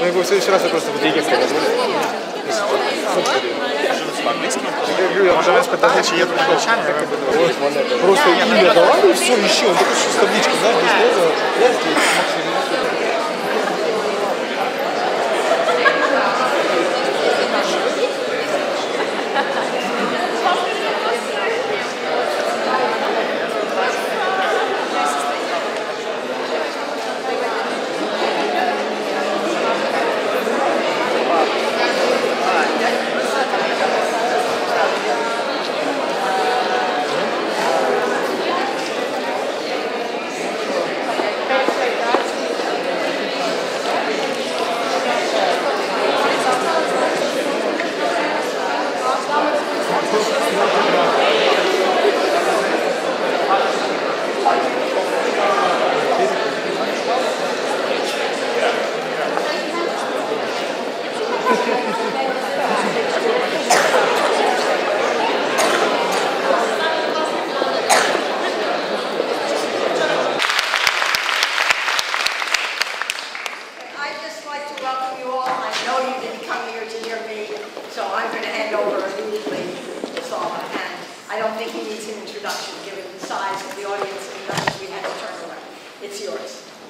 Ну, его в следующий раз я просто буду египетское дозволить. Може ви спитати, чи є тут навчання? Просто имя давали и все, ищи. Он такой с табличкой, знаешь, без этого.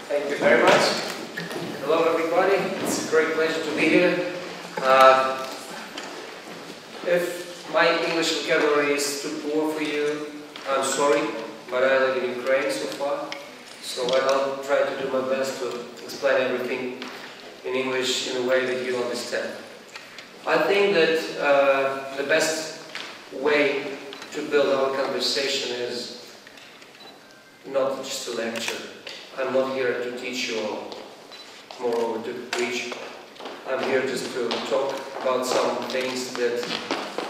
Thank you very much. Hello everybody, it's a great pleasure to be here. If my English vocabulary is too poor for you, I'm sorry, but I live in Ukraine so far, so I'll try to do my best to explain everything in English in a way that you understand. I think that the best way to build our conversation is not just a lecture. I'm not here to teach you or moreover to preach. I'm here just to talk about some things that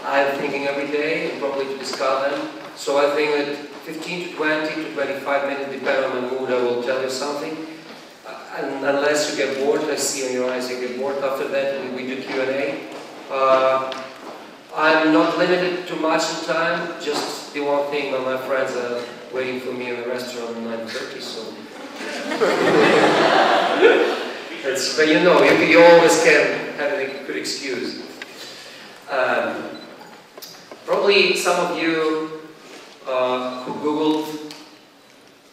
I'm thinking every day and probably to discuss them. So I think that 15 to 20 to 25 minutes, depending on the mood, I will tell you something. And unless you get bored, I see in your eyes you get bored. After that, we do Q&A. I'm not limited too much in time, just the one thing that my friends are waiting for me in the restaurant at 9:30, so... but you know, you always can have a good excuse. Probably some of you who Googled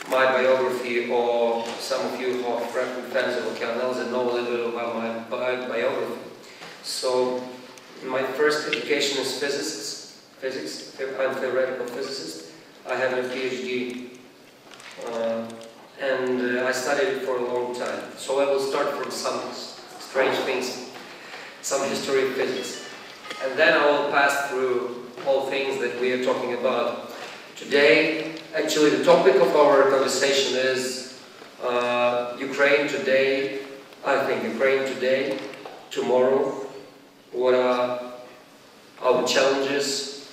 my biography, or some of you who are frequent fans of Okean Elzy know a little bit about my biography. So, my first education is physics. I'm a theoretical physicist. I have a PhD. And I studied it for a long time. So I will start from some strange things, some history of physics. And then I will pass through all things that we are talking about today. Actually, the topic of our conversation is Ukraine today, I think Ukraine today, tomorrow. What are our challenges?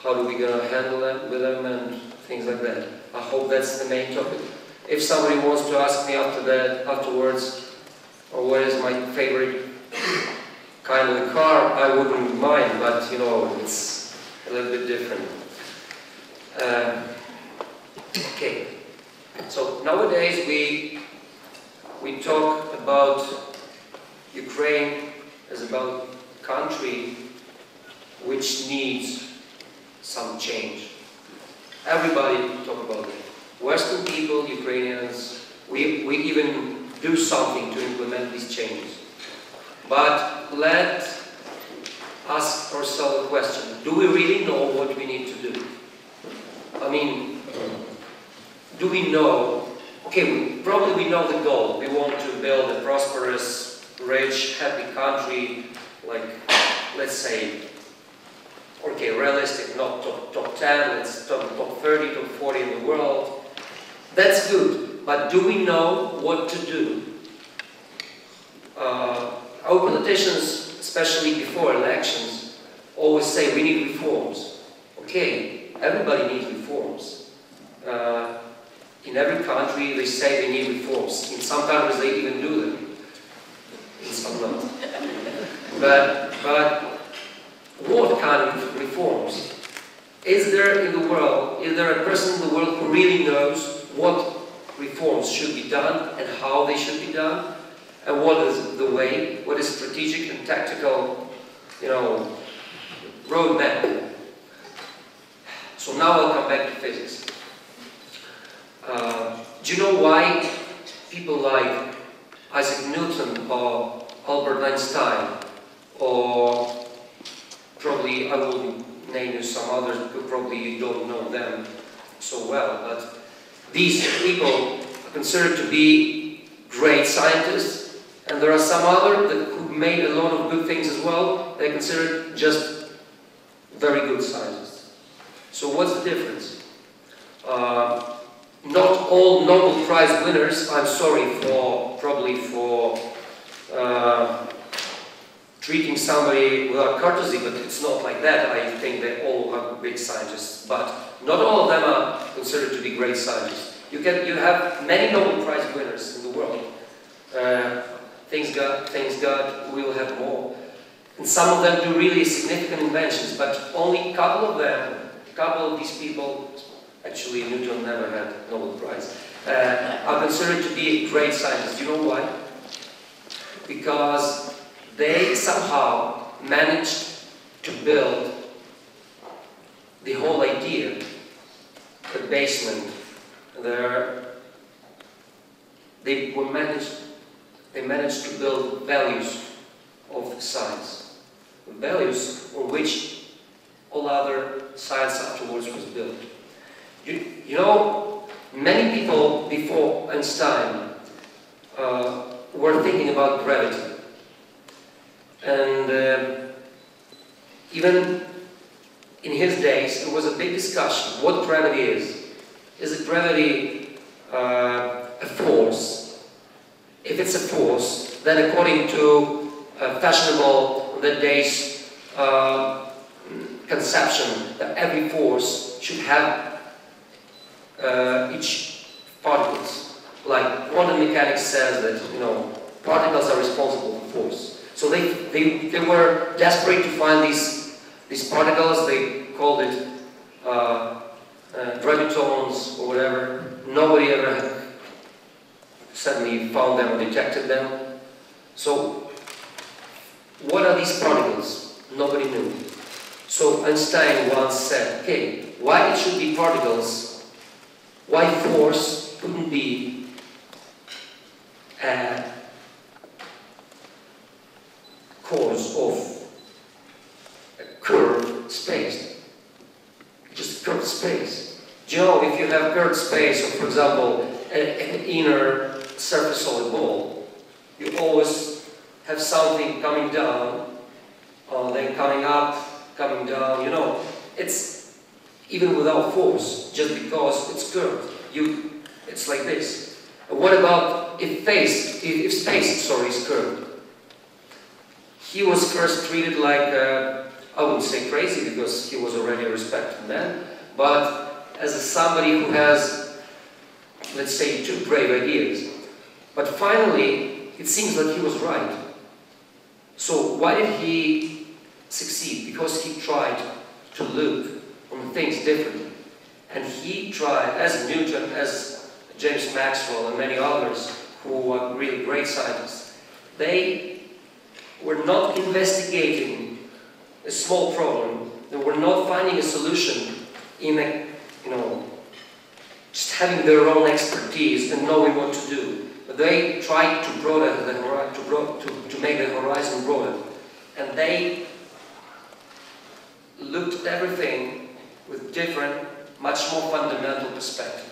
How do we gonna handle them with them and things like that. I hope that's the main topic. If somebody wants to ask me afterwards, or what is my favorite kind of car, I wouldn't mind, but you know, it's a little bit different. Okay, so nowadays we talk about Ukraine as about a country which needs some change. Everybody talk about it. Western people, Ukrainians, we even do something to implement these changes. But let us ask ourselves a question. Do we really know what we need to do? I mean, do we know? Okay, probably we know the goal. We want to build a prosperous, rich, happy country, like, let's say, okay, realistic, not top 10, let's top 30, top 40 in the world. That's good, but do we know what to do? Our politicians, especially before elections, always say we need reforms. Okay, everybody needs reforms. In every country they say they need reforms. In some countries they even do them. In some not. But what kind of reforms? Is there in the world, is there a person in the world who really knows what reforms should be done and how they should be done? and what is the way, what is strategic and tactical, roadmap. So now I'll come back to physics. Do you know why people like Isaac Newton or Albert Einstein, or probably I will name you some others, because probably you don't know them so well, but these people are considered to be great scientists, and there are some others who made a lot of good things as well. They're considered just very good scientists. So what's the difference? Not all Nobel Prize winners, I'm sorry probably for treating somebody without courtesy, but it's not like that. I think they all are big scientists, but not all of them are considered to be great scientists. You have many Nobel Prize winners in the world. Thanks God, we will have more. And some of them do really significant inventions, but only a couple of these people, actually Newton never had Nobel Prize, are considered to be great scientists. Do you know why? Because they somehow managed to build the whole idea, the basement. They managed to build values of science, values on which all other science afterwards was built. You know, many people before Einstein were thinking about gravity. And even in his days, there was a big discussion what gravity is. Is gravity a force? If it's a force, then according to fashionable in the days conception that every force should have each particles. Like quantum mechanics says that particles are responsible for force. So they were desperate to find these particles. They called it gravitons or whatever. Nobody ever had suddenly found them or detected them. So what are these particles? Nobody knew. So Einstein once said, okay, why it should be particles? Why force couldn't be a cause of a curved space? Just curved space. Do you know, if you have curved space, or for example, an inner surface of a ball, you always have something coming down, then coming up, coming down, it's even without force, just because it's curved. It's like this. And what about if space is curved? He was first treated like, I wouldn't say crazy, because he was already a respected man, but as somebody who has, let's say, two brave ideas. But finally, it seems that he was right. So why did he succeed? Because he tried to look on things differently. And he tried, as Newton, as James Maxwell, and many others who are really great scientists, they were not investigating a small problem. They were not finding a solution in just having their own expertise and knowing what to do. But they tried to broaden the horizon, to make the horizon broader. And they looked at everything with different, much more fundamental perspective.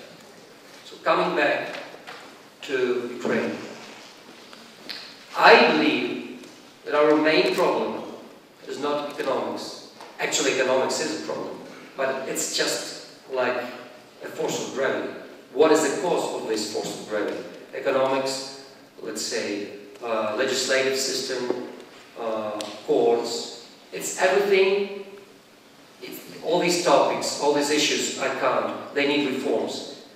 So coming back to Ukraine, I believe that our main problem is not economics. Actually, economics is a problem, but it's just like a force of gravity. What is the cause of this force of gravity? Economics, let's say, legislative system, courts. It's everything. All these topics, all these issues, they need reforms.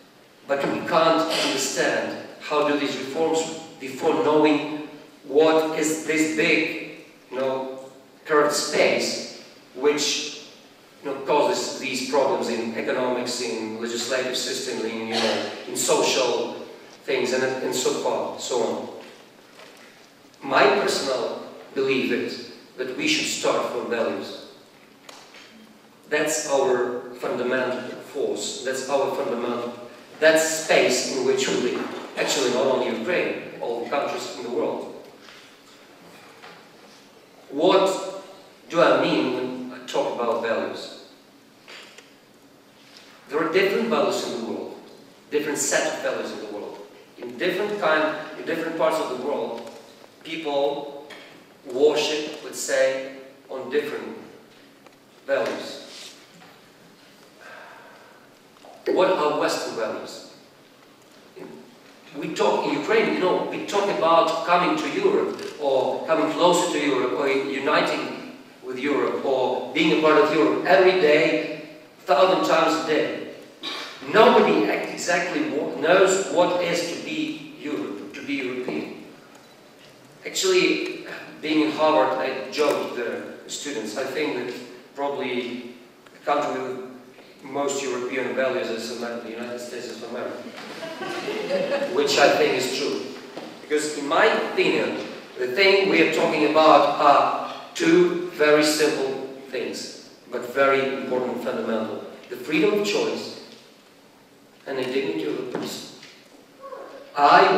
But we can't understand how do these reforms before knowing what is this big, curved space which causes these problems in economics, in legislative system, in social things, and so on. My personal belief is that we should start from values. That's our fundamental force, that's our fundamental, that's space in which we live. Actually, not only Ukraine, all the countries in the world. What do I mean when I talk about values? There are different values in the world, different set of values in the world. In different parts of the world, people worship, let's say, on different values. What are Western values? We talk in Ukraine, we talk about coming to Europe, or coming closer to Europe, or uniting with Europe, or being a part of Europe every day, 1,000 times a day. Nobody exactly knows what it is to be Europe, to be European. Actually, being in Harvard, I joked with the students, I think that probably the country with most European values is the United States of America. Which I think is true. Because in my opinion, the thing we are talking about are two very simple things, but very important, fundamental. The freedom of choice and the dignity of the person. I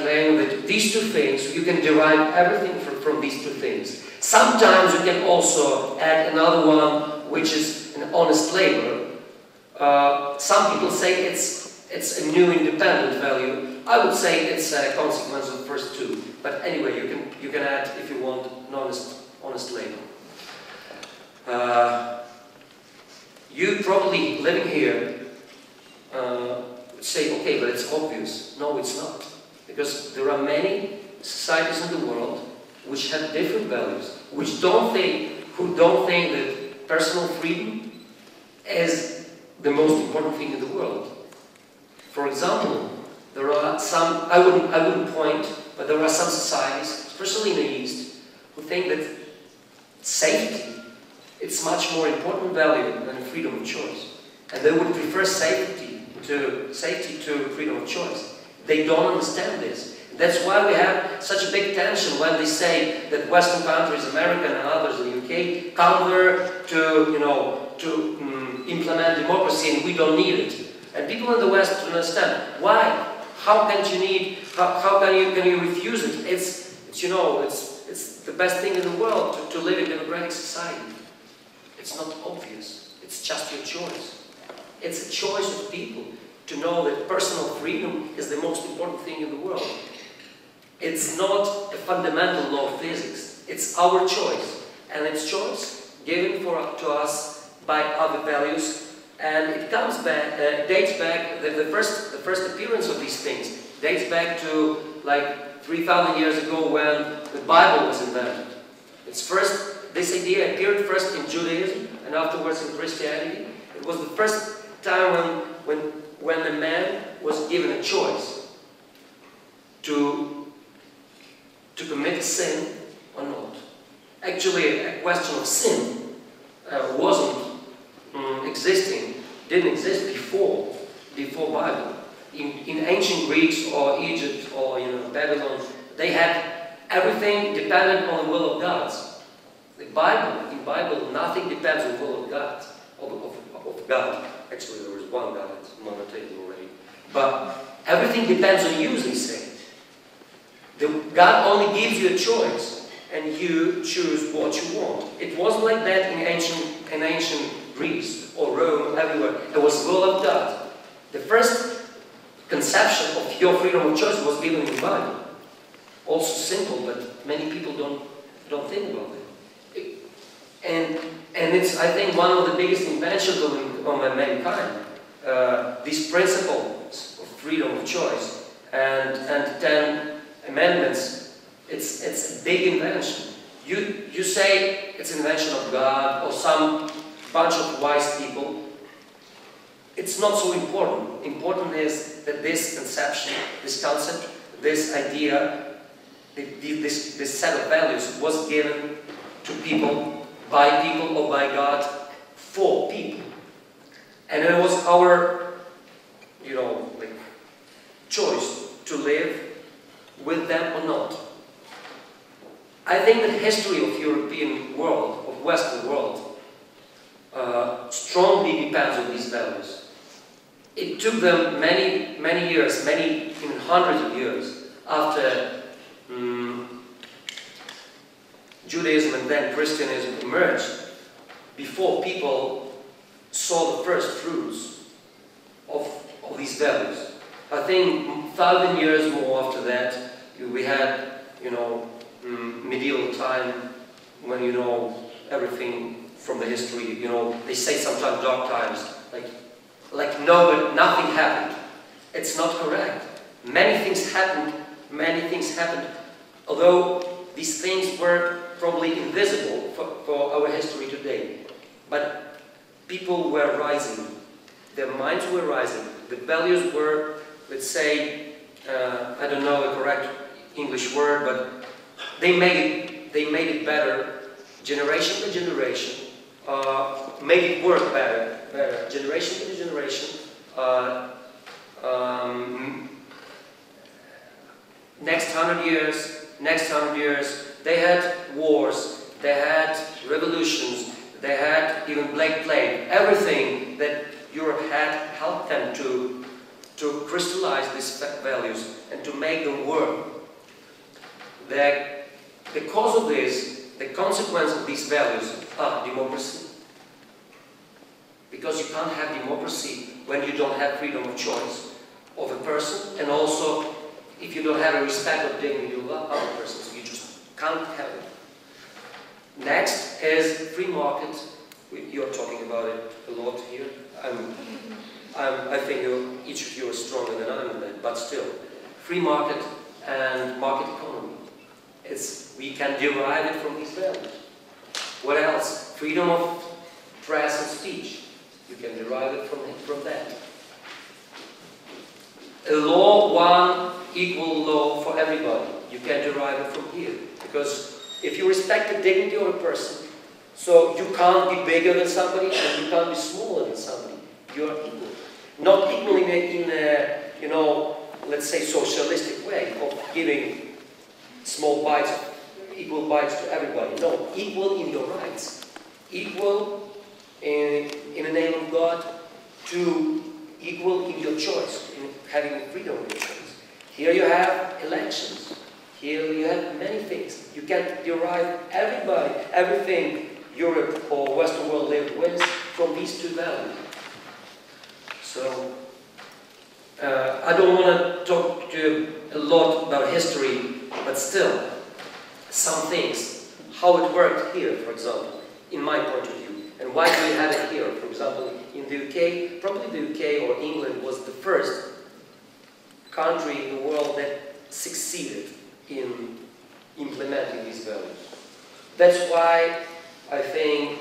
claim that these two things, you can derive everything from these two things. Sometimes you can also add another one, which is an honest labor. Some people say it's a new independent value. I would say it's a consequence of the first two. But anyway, you can add, if you want, an honest labor. You probably living here would say, okay, but it's obvious. No, it's not. Because there are many societies in the world which have different values, who don't think that personal freedom is the most important thing in the world. For example, there are some, I wouldn't point, but there are some societies, especially in the East, who think that safety, it's much more important value than freedom of choice. And they would prefer safety to freedom of choice. They don't understand this. That's why we have such a big tension when they say that Western countries, America and others in the UK, come there to implement democracy and we don't need it. And people in the West don't understand why. How can you refuse it? It's the best thing in the world to live in a democratic society. It's not obvious. It's just your choice. It's a choice of people to know that personal freedom is the most important thing in the world. It's not a fundamental law of physics. It's our choice. And it's choice given to us by other values. And it dates back, the first appearance of these things dates back to like 3,000 years ago when the Bible was invented. This idea appeared first in Judaism and afterwards in Christianity. It was the first time when a man was given a choice to commit a sin or not. Actually, a question of sin didn't exist before Bible. In ancient Greeks or Egypt or Babylon, they had everything dependent on the will of God. In Bible, nothing depends on the will of God. Of God. Actually, there is one God, it's monotheism already. But everything depends on you, they say. God only gives you a choice, and you choose what you want. It wasn't like that in ancient Greece or Rome, everywhere. It was the will of God. The first conception of your freedom of choice was given in the Bible. Also simple, but many people don't think about it. And it's, I think, one of the biggest inventions of mankind. These principles of freedom of choice and 10 amendments. It's a big invention. You say it's an invention of God or some bunch of wise people. It's not so important. Important is that this conception, this concept, this idea, this set of values was given to people, by people or by God, for people. And it was our, choice to live think the history of European world, of Western world, strongly depends on these values. It took them many years, even hundreds of years after Judaism and then Christianism emerged, before people saw the first fruits of these values. I think 1,000 years more after that, we had, medieval time, when everything from the history, they say sometimes dark times, like nothing happened. It's not correct. Many things happened, although these things were probably invisible for our history today. But people were rising, their minds were rising, the values were, let's say, I don't know the correct English word, but they made it better, generation by generation, made it work better, generation by generation. Next 100 years, they had wars, they had revolutions, they had even Black Plague. Everything that Europe had helped them to crystallize these values and to make them work. The cause of this, the consequence of these values are democracy. Because you can't have democracy when you don't have freedom of choice of a person, and also if you don't have a respect of dignity of other persons, you just can't have it. Next is free market. You're talking about it a lot here. I think each of you is stronger than I am in that, but still, free market and market economy. We can derive it from these values. What else? Freedom of press and speech. You can derive it from that. A law, one equal law for everybody. You can derive it from here. Because if you respect the dignity of a person, so you can't be bigger than somebody and you can't be smaller than somebody. You are equal. Not equal in a let's say socialistic way of giving small bites, equal bites to everybody. No, equal in your rights. Equal in the name of God, to equal in your choice, in having freedom of your choice. Here you have elections. Here you have many things. You can derive everything Europe or Western world lived with from these two values. So, I don't want to talk to you a lot about history, but still, some things, how it worked here, for example, in my point of view, and why do we have it here? For example, in the UK, probably the UK or England was the first country in the world that succeeded in implementing these values. That's why I think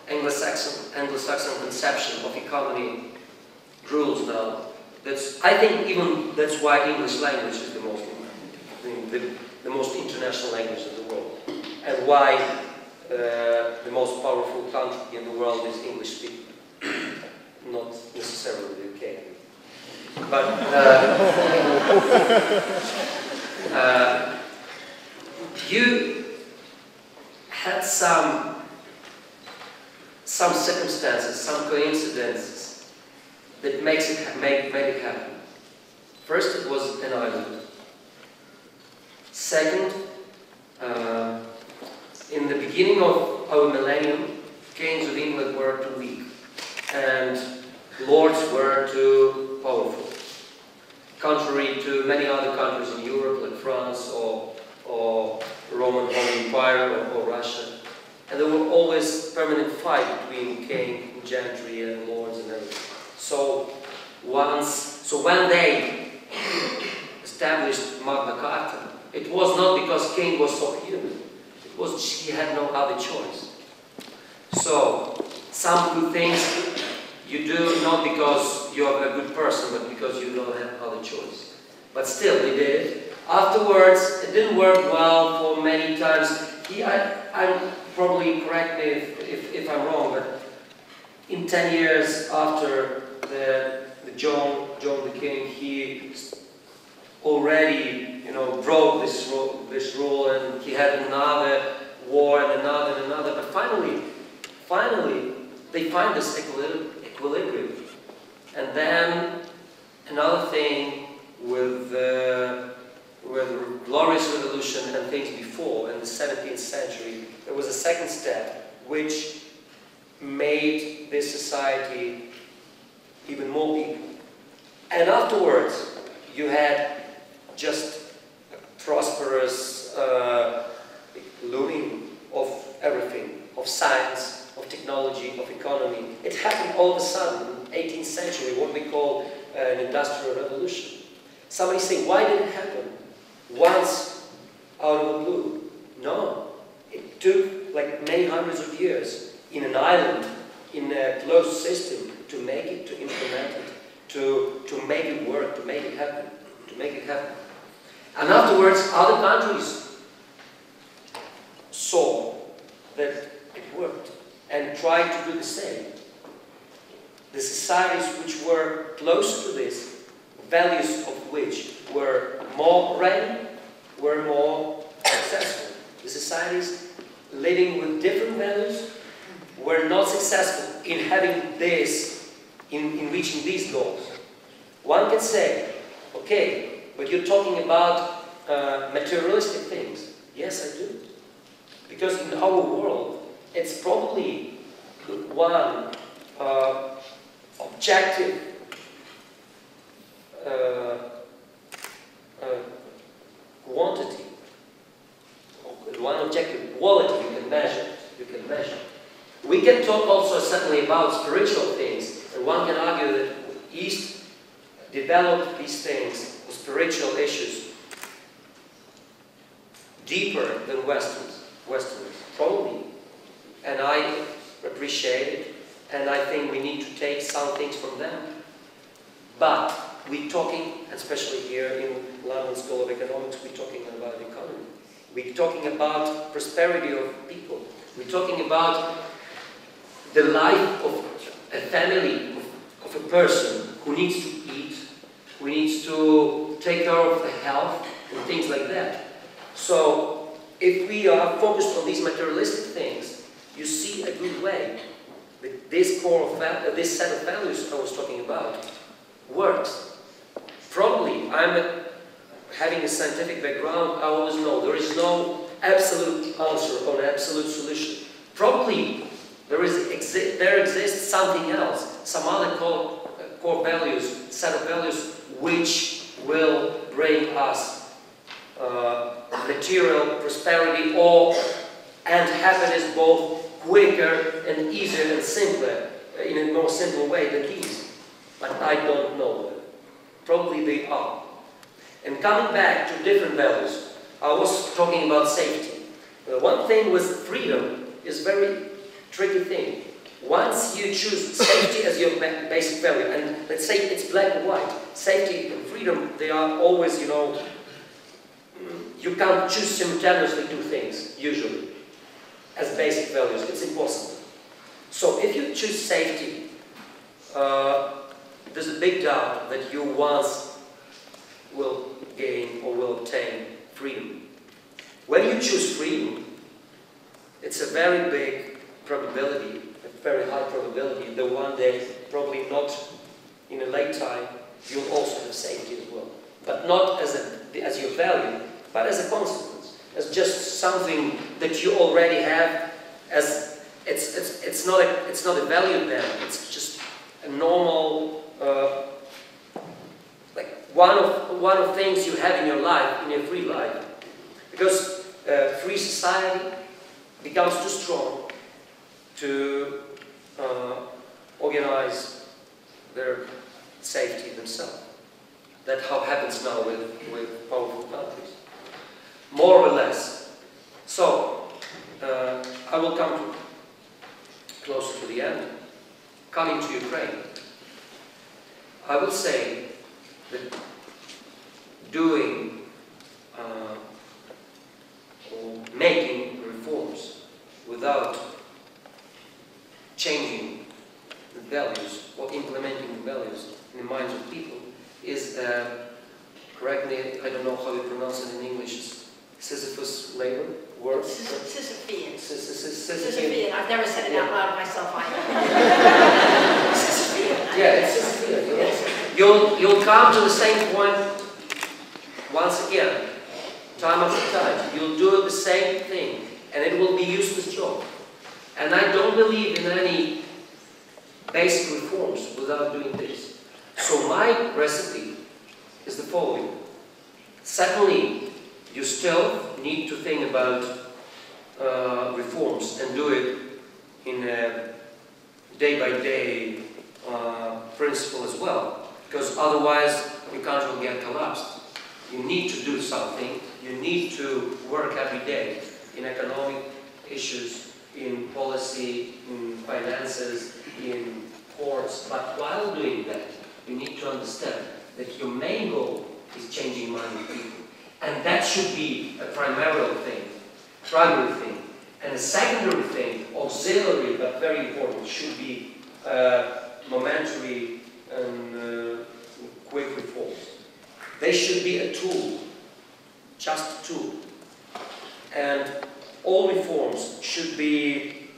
Anglo-Saxon conception of economy rules now. I think even that's why English language is the most international language in the world, and why the most powerful country in the world is English speaking, not necessarily the UK. But you had some circumstances, some coincidences that made it happen. First, it was an island. Second, in the beginning of our millennium, kings of England were too weak, and lords were too powerful. Contrary to many other countries in Europe, like France or Roman Empire or Russia. And there were always permanent fight between king and gentry and lords and everything. So when they established Magna Carta, it was not because king was so human. It was he had no other choice. So some good things you do not because you're a good person, but because you don't have other choice. But still, they did it. Afterwards, it didn't work well for many times. I'm probably, correct me if I'm wrong, but in 10 years after the John the King, he already broke this rule, find this equilibrium. And then another thing with the Glorious Revolution and things before, in the 17th century, there was a second step which made this society even more equal. And afterwards, you had just a prosperous looming of everything, of science, of technology, of economy. It happened all of a sudden in the 18th century, what we call an industrial revolution. Somebody say, why did it happen once out of the blue? No, it took like many hundreds of years in an island, in a closed system, to make it, to implement it, to make it work, to make it happen, And afterwards, other countries saw that it worked and tried to do the same. The societies which were close to this, values of which were more ready, were more successful. The societies living with different values were not successful in having this, in reaching these goals. One can say, okay, but you're talking about materialistic things. Yes, I do. Because in our world, it's probably one objective quantity, one objective quality you can measure. We can talk also certainly about spiritual things, and one can argue that East developed these things, spiritual issues, deeper than Westerners, probably. And I appreciate it, and I think we need to take some things from them. But we're talking, especially here in London School of Economics, we're talking about economy. We're talking about prosperity of people. We're talking about the life of a family, of a person who needs to eat, who needs to take care of the health, and things like that. So, if we are focused on these materialistic things, you see a good way that this this set of values I was talking about works. Probably, having a scientific background, I always know there is no absolute answer or an absolute solution. Probably there exists something else, some other core values, set of values, which will bring us material prosperity and happiness both quicker and easier and simpler, in a more simple way than these. But I don't know them. Probably they are. And coming back to different values, I was talking about safety. One thing with freedom is a very tricky thing. Once you choose safety as your basic value, and let's say it's black and white, safety and freedom, they are always, you know, you can't choose simultaneously two things, usually, as basic values. It's impossible. So if you choose safety, there's a big doubt that you once will gain or will obtain freedom. When you choose freedom, it's a very big probability, a very high probability that one day, probably not in a late time, you'll also have safety as well. But not as your value, but as a consequence, as just something that you already have. As it's not a value then. It's just a normal. One of things you have in your life, in your free life, because free society becomes too strong to organize their safety themselves. That's how happens now with powerful countries, more or less. So I will come closer to the end. Coming to Ukraine, I will say that doing or making reforms without changing the values or implementing the values in the minds of people is, correct me, I don't know how you pronounce it in English, Sisyphus labor work. Sisyphean. Sisyphean. I've never said it out loud myself either. Sisyphean. Yeah, it's Sisyphean. You'll come to the same point once again, time after time. You'll do the same thing, and it will be useless job. And I don't believe in any basic reforms without doing this. So my recipe is the following. Secondly, you still need to think about reforms and do it in a day-by-day principle as well, because otherwise your country will get collapsed. You need to do something. You need to work every day in economic issues, in policy, in finances, in courts. But while doing that, you need to understand that your main goal is changing mind of people. And that should be a primary thing. And a secondary thing, auxiliary but very important, should be momentary and quick reforms. They should be a tool, just a tool. And all reforms should be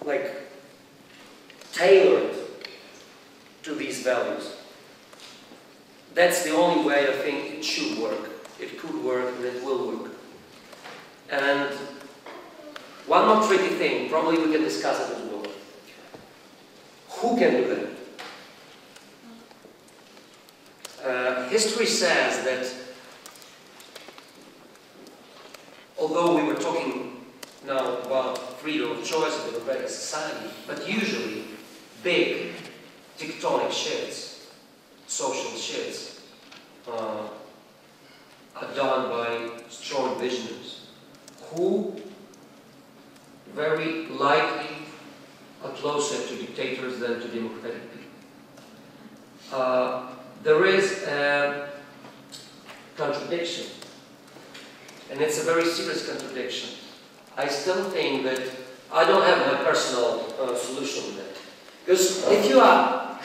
like tailored to these values. That's the only way I think it should work. It could work and it will work. And one more tricky thing, probably we can discuss it as well. Who can do that? History says that although we were talking now about freedom of choice of a democratic society, but usually big tectonic shifts, social shifts, are done by strong visionaries who very likely are closer to dictators than to democratic people. There is a contradiction, and it's a very serious contradiction. I still think that I don't have my personal solution to that. Because if you have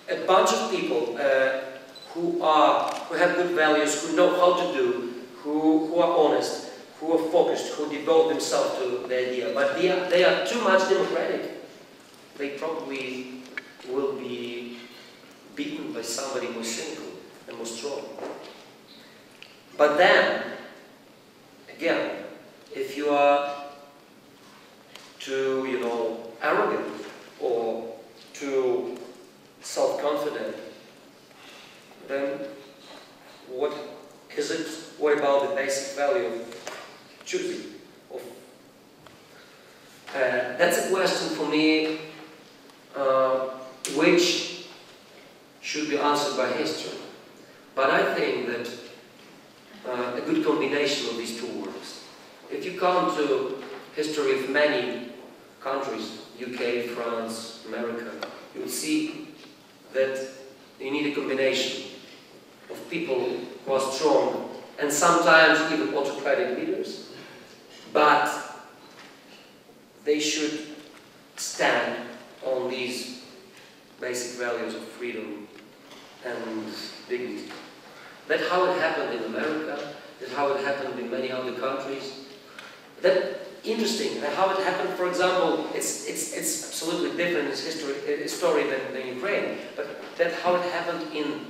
a bunch of people who have good values, who know how to do, who are honest, who are focused, who devote themselves to the idea, but they are too much democratic, they probably will be beaten by somebody more cynical and more strong. But then, again, if you are too, arrogant or too self-confident, then what is it? What about the basic value of choosing? That's a question for me which should be answered by history. But I think that a good combination of these two works. If you come to history of many countries, UK, France, America, you will see that you need a combination of people who are strong and sometimes even autocratic leaders, but they should stand on these basic values of freedom and dignity. That's how it happened in America, that's how it happened in many other countries. That's interesting, how it happened, for example, it's absolutely different in story than Ukraine, but that's how it happened in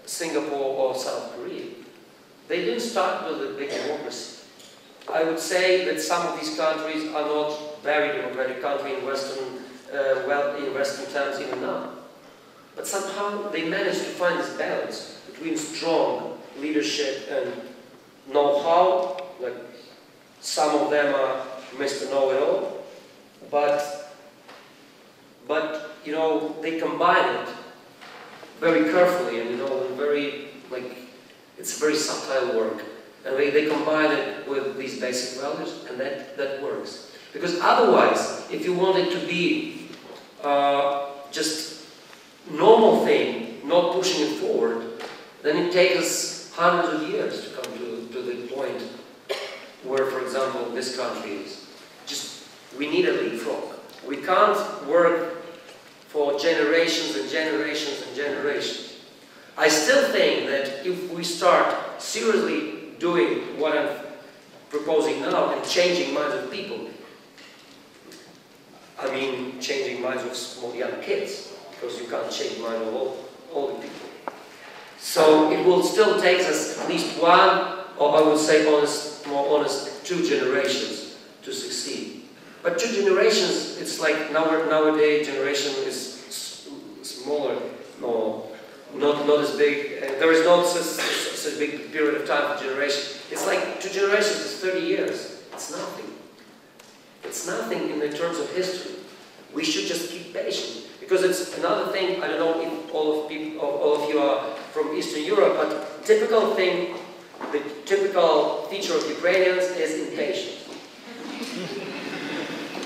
Singapore or South Korea. They didn't start with a big democracy. I would say that some of these countries are not very democratic countries in Western terms even now. But somehow they managed to find this balance between strong leadership and know-how, like some of them are Mr. Know-it-all, but they combine it very carefully and very it's very subtle work, and they combine it with these basic values, and that works. Because otherwise, if you want it to be just normal thing, not pushing it forward, then it takes us hundreds of years to come to the point where, for example, this country is. We need a leapfrog. We can't work for generations and generations and generations. I still think that if we start seriously doing what I'm proposing now and changing minds of people, I mean changing minds of small young kids, because you can't change minds of older people. So it will still take us at least one, or I would say more honest, 2 generations to succeed. But 2 generations, it's like nowadays generation is smaller, or not as big. There is not such a big period of time for generation. It's like 2 generations is 30 years. It's nothing. It's nothing in the terms of history. We should just keep patient. Because it's another thing, I don't know if all of you are from Eastern Europe, but typical thing, the typical feature of Ukrainians is impatience.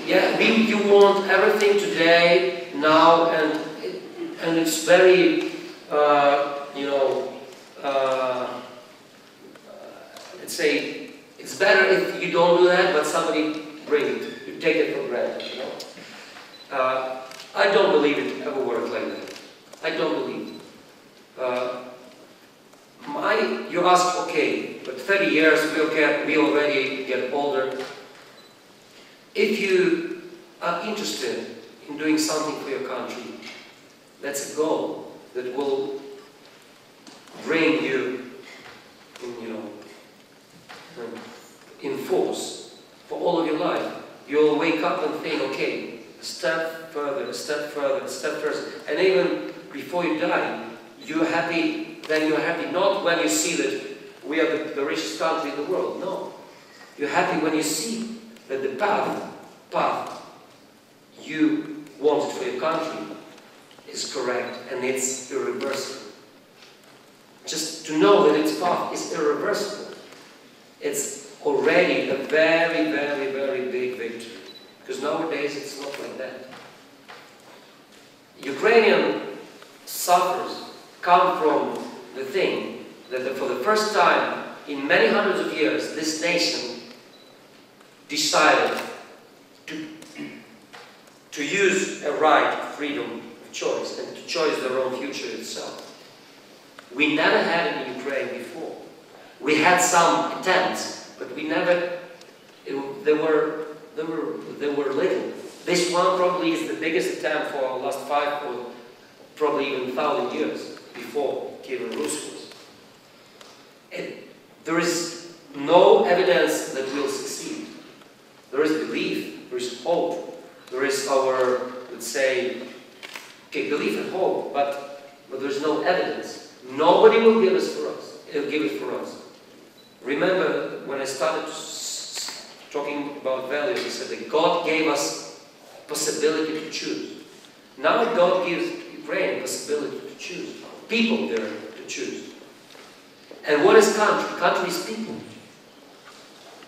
Yeah, you want everything today, now, and it's very, let's say, it's better if you don't do that, but somebody bring it. You take it for granted, you know. I don't believe it ever worked like that. I don't believe it. You ask, okay, but 30 years, we already get older. If you are interested in doing something for your country, that's a goal that will bring you in force for all of your life. You'll wake up and think, okay, a step further, a step further, a step further. And even before you die, you're happy, then you're happy not when you see that we are the richest country in the world, no. You're happy when you see that the path you wanted for your country is correct and it's irreversible. Just to know that its path is irreversible, it's already a very, very, very big victory. Because nowadays it's not like that. Ukrainian suffers come from the thing that for the first time in many hundreds of years, this nation decided to use a right of freedom of choice and to choose their own future itself. We never had it in Ukraine before. We had some attempts, but we never, they were little. This one probably is the biggest attempt for our last 5 or probably even 1,000 years before Kievan Rus was. There is no evidence that we'll succeed. There is belief, there is hope, there is our, let's say, okay, belief and hope, but there's no evidence. Nobody will give us for us. It'll give it for us. Remember when I started talking about values, I said that God gave us possibility to choose. Now God gives Ukraine a possibility to choose. People there to choose. And what is country? Country is people.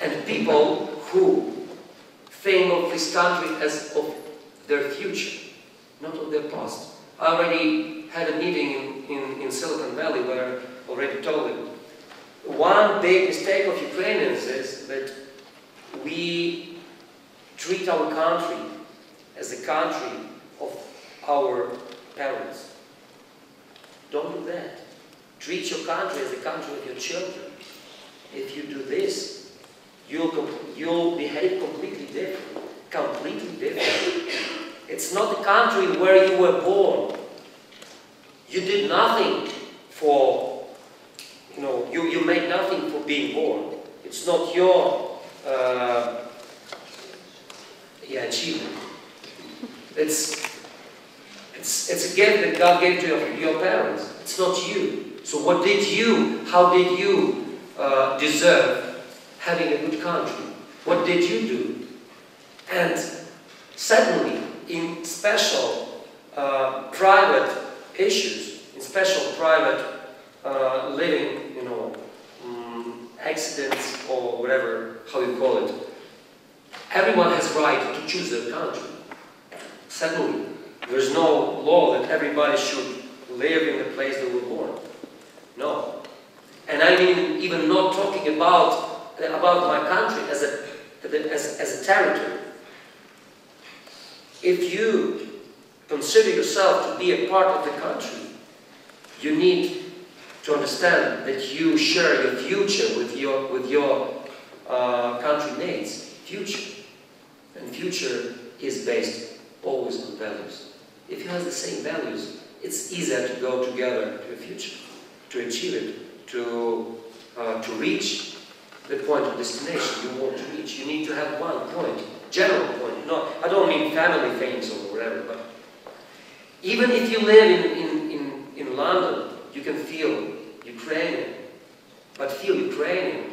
And people who think of this country as of their future, not of their past. I already had a meeting in Silicon Valley where I already told them, one big mistake of Ukrainians is that we treat our country as the country of our parents. Don't do that. Treat your country as the country of your children. If you do this, you'll behave completely different. Completely different. It's not the country where you were born. You did nothing for, you made nothing for being born. It's not your achievement. It's a gift that God gave to your parents. It's not you. So how did you deserve having a good country? What did you do? And secondly, in special private issues, in special private living, accidents or whatever, how you call it, everyone has right to choose their country. Secondly, there's no law that everybody should live in the place they were born. No. And I mean, even not talking about my country as a territory. If you consider yourself to be a part of the country, you need to understand that you share your future with your country mates. And future is based always on values. If you have the same values, it's easier to go together to a future, to achieve it, to reach the point of destination you want to reach. You need to have one point, general point. No, I don't mean family things or whatever, but even if you live in London, you can feel Ukrainian. But feel Ukrainian,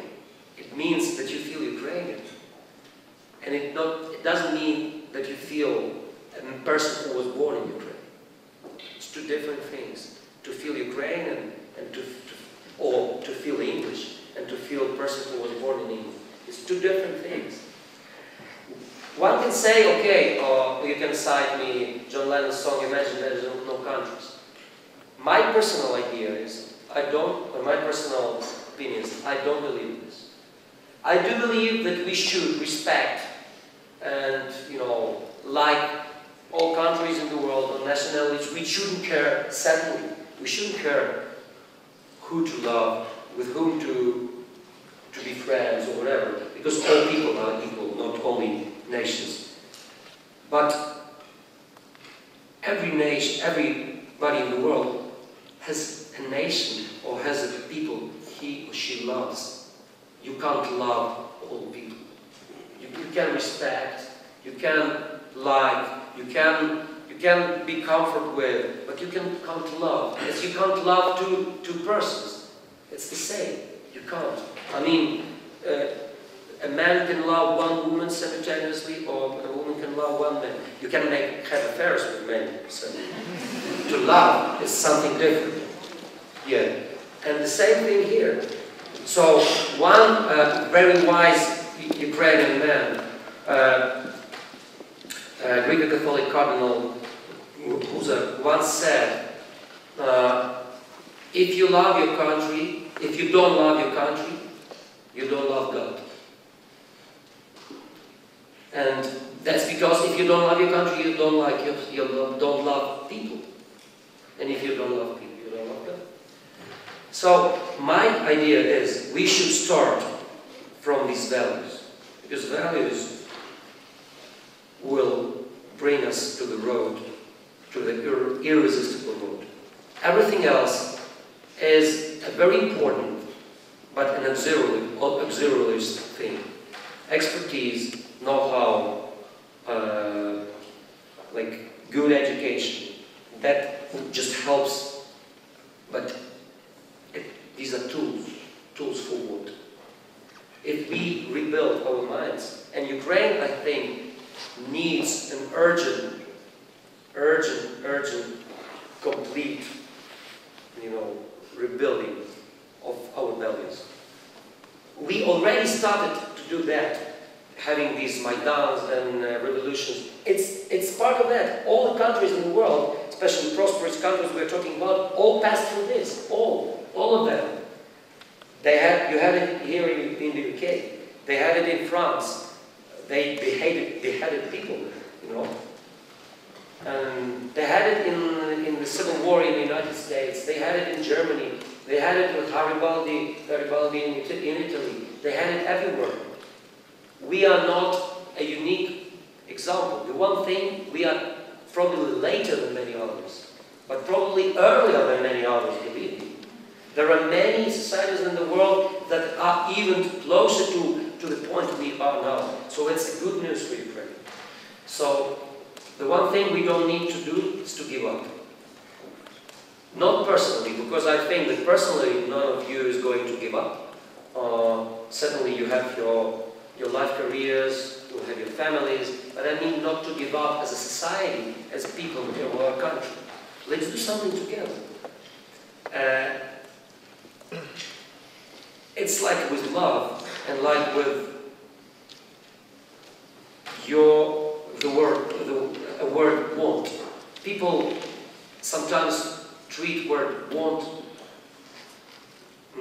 it means that you feel Ukrainian. And it doesn't mean that you feel a person who was born in Ukraine. It's two different things. To feel Ukrainian and to feel English and to feel a person who was born in England. It's two different things. One can say, okay, or you can cite me John Lennon's song, Imagine There's No Countries. My personal idea is, my personal opinion is, I don't believe this. I do believe that we should respect and, like all countries in the world, or nationalities, we shouldn't care, sadly, we shouldn't care who to love, with whom to be friends or whatever, because all people are equal, not only nations. But every nation, everybody in the world has a nation or has a people he or she loves. You can't love all people. You can respect, you can like, you can be comforted with, but you can't love. As you can't love two persons. It's the same. You can't. I mean, a man can love one woman simultaneously, or a woman can love one man. You can have affairs with men. So to love is something different. Yeah. And the same thing here. So one very wise Ukrainian man, Greek Catholic Cardinal Huza, once said, if you love your country, if you don't love your country, you don't love God. And that's because if you don't love your country, you don't don't love people. And if you don't love people, you don't love God. So my idea is we should start from these values, because values will bring us to the road, to the irresistible road. Everything else is a very important, but an auxiliary thing. Expertise, know-how, like good education, that just helps, but these are tools for what? If we rebuild our minds, and Ukraine, I think, needs an urgent, complete, rebuilding of our values. We already started to do that, having these Maidans and revolutions. It's part of that. All the countries in the world, especially prosperous countries we're talking about, all passed through this. All of them. You had it here in the UK. They had it in France. They beheaded people, And they had it in the Civil War in the United States. They had it in Germany. They had it with Garibaldi in Italy. They had it everywhere. We are not a unique example. The one thing, we are probably later than many others, but probably earlier than many others, believe me. There are many societies in the world that are even closer to the point we are now. So it's good news for Ukraine. So the one thing we don't need to do is to give up. Not personally, because I think that personally none of you is going to give up. Certainly you have your life careers, you have your families, but I mean not to give up as a society, as people in our country. Let's do something together. It's like with love, and like with a word want. People sometimes treat word want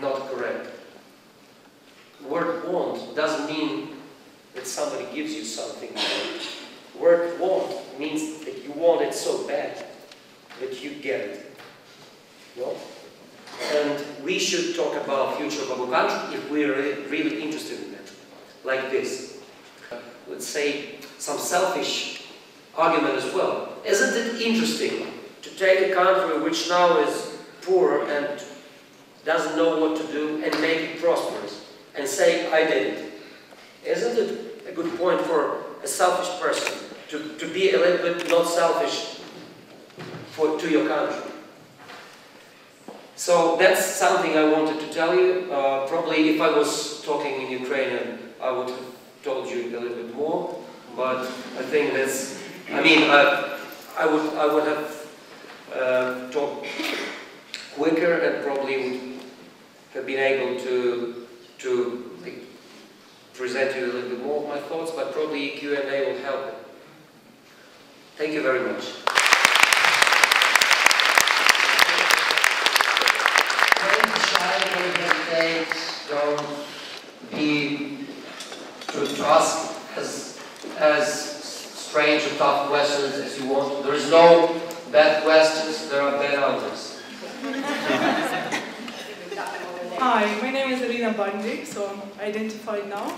not correct. Word want doesn't mean that somebody gives you something. Word want means that you want it so bad that you get it. No? And we should talk about the future of our country if we're really interested in it, like this. Let's say some selfish argument as well. Isn't it interesting to take a country which now is poor and doesn't know what to do and make it prosperous and say, I did it? Isn't it a good point for a selfish person to be a little bit not selfish to your country? So that's something I wanted to tell you. Probably if I was talking in Ukrainian, I would have told you a little bit more, but I think that's, I mean, I would have talked quicker and probably would have been able to like, present you a little bit more of my thoughts, but probably Q&A will help it. Thank you very much. Don't be shy, don't hesitate, don't be to ask as strange or tough questions as you want. There is no bad questions, there are bad answers. Hi, my name is Irina Bandi, so I'm identified now.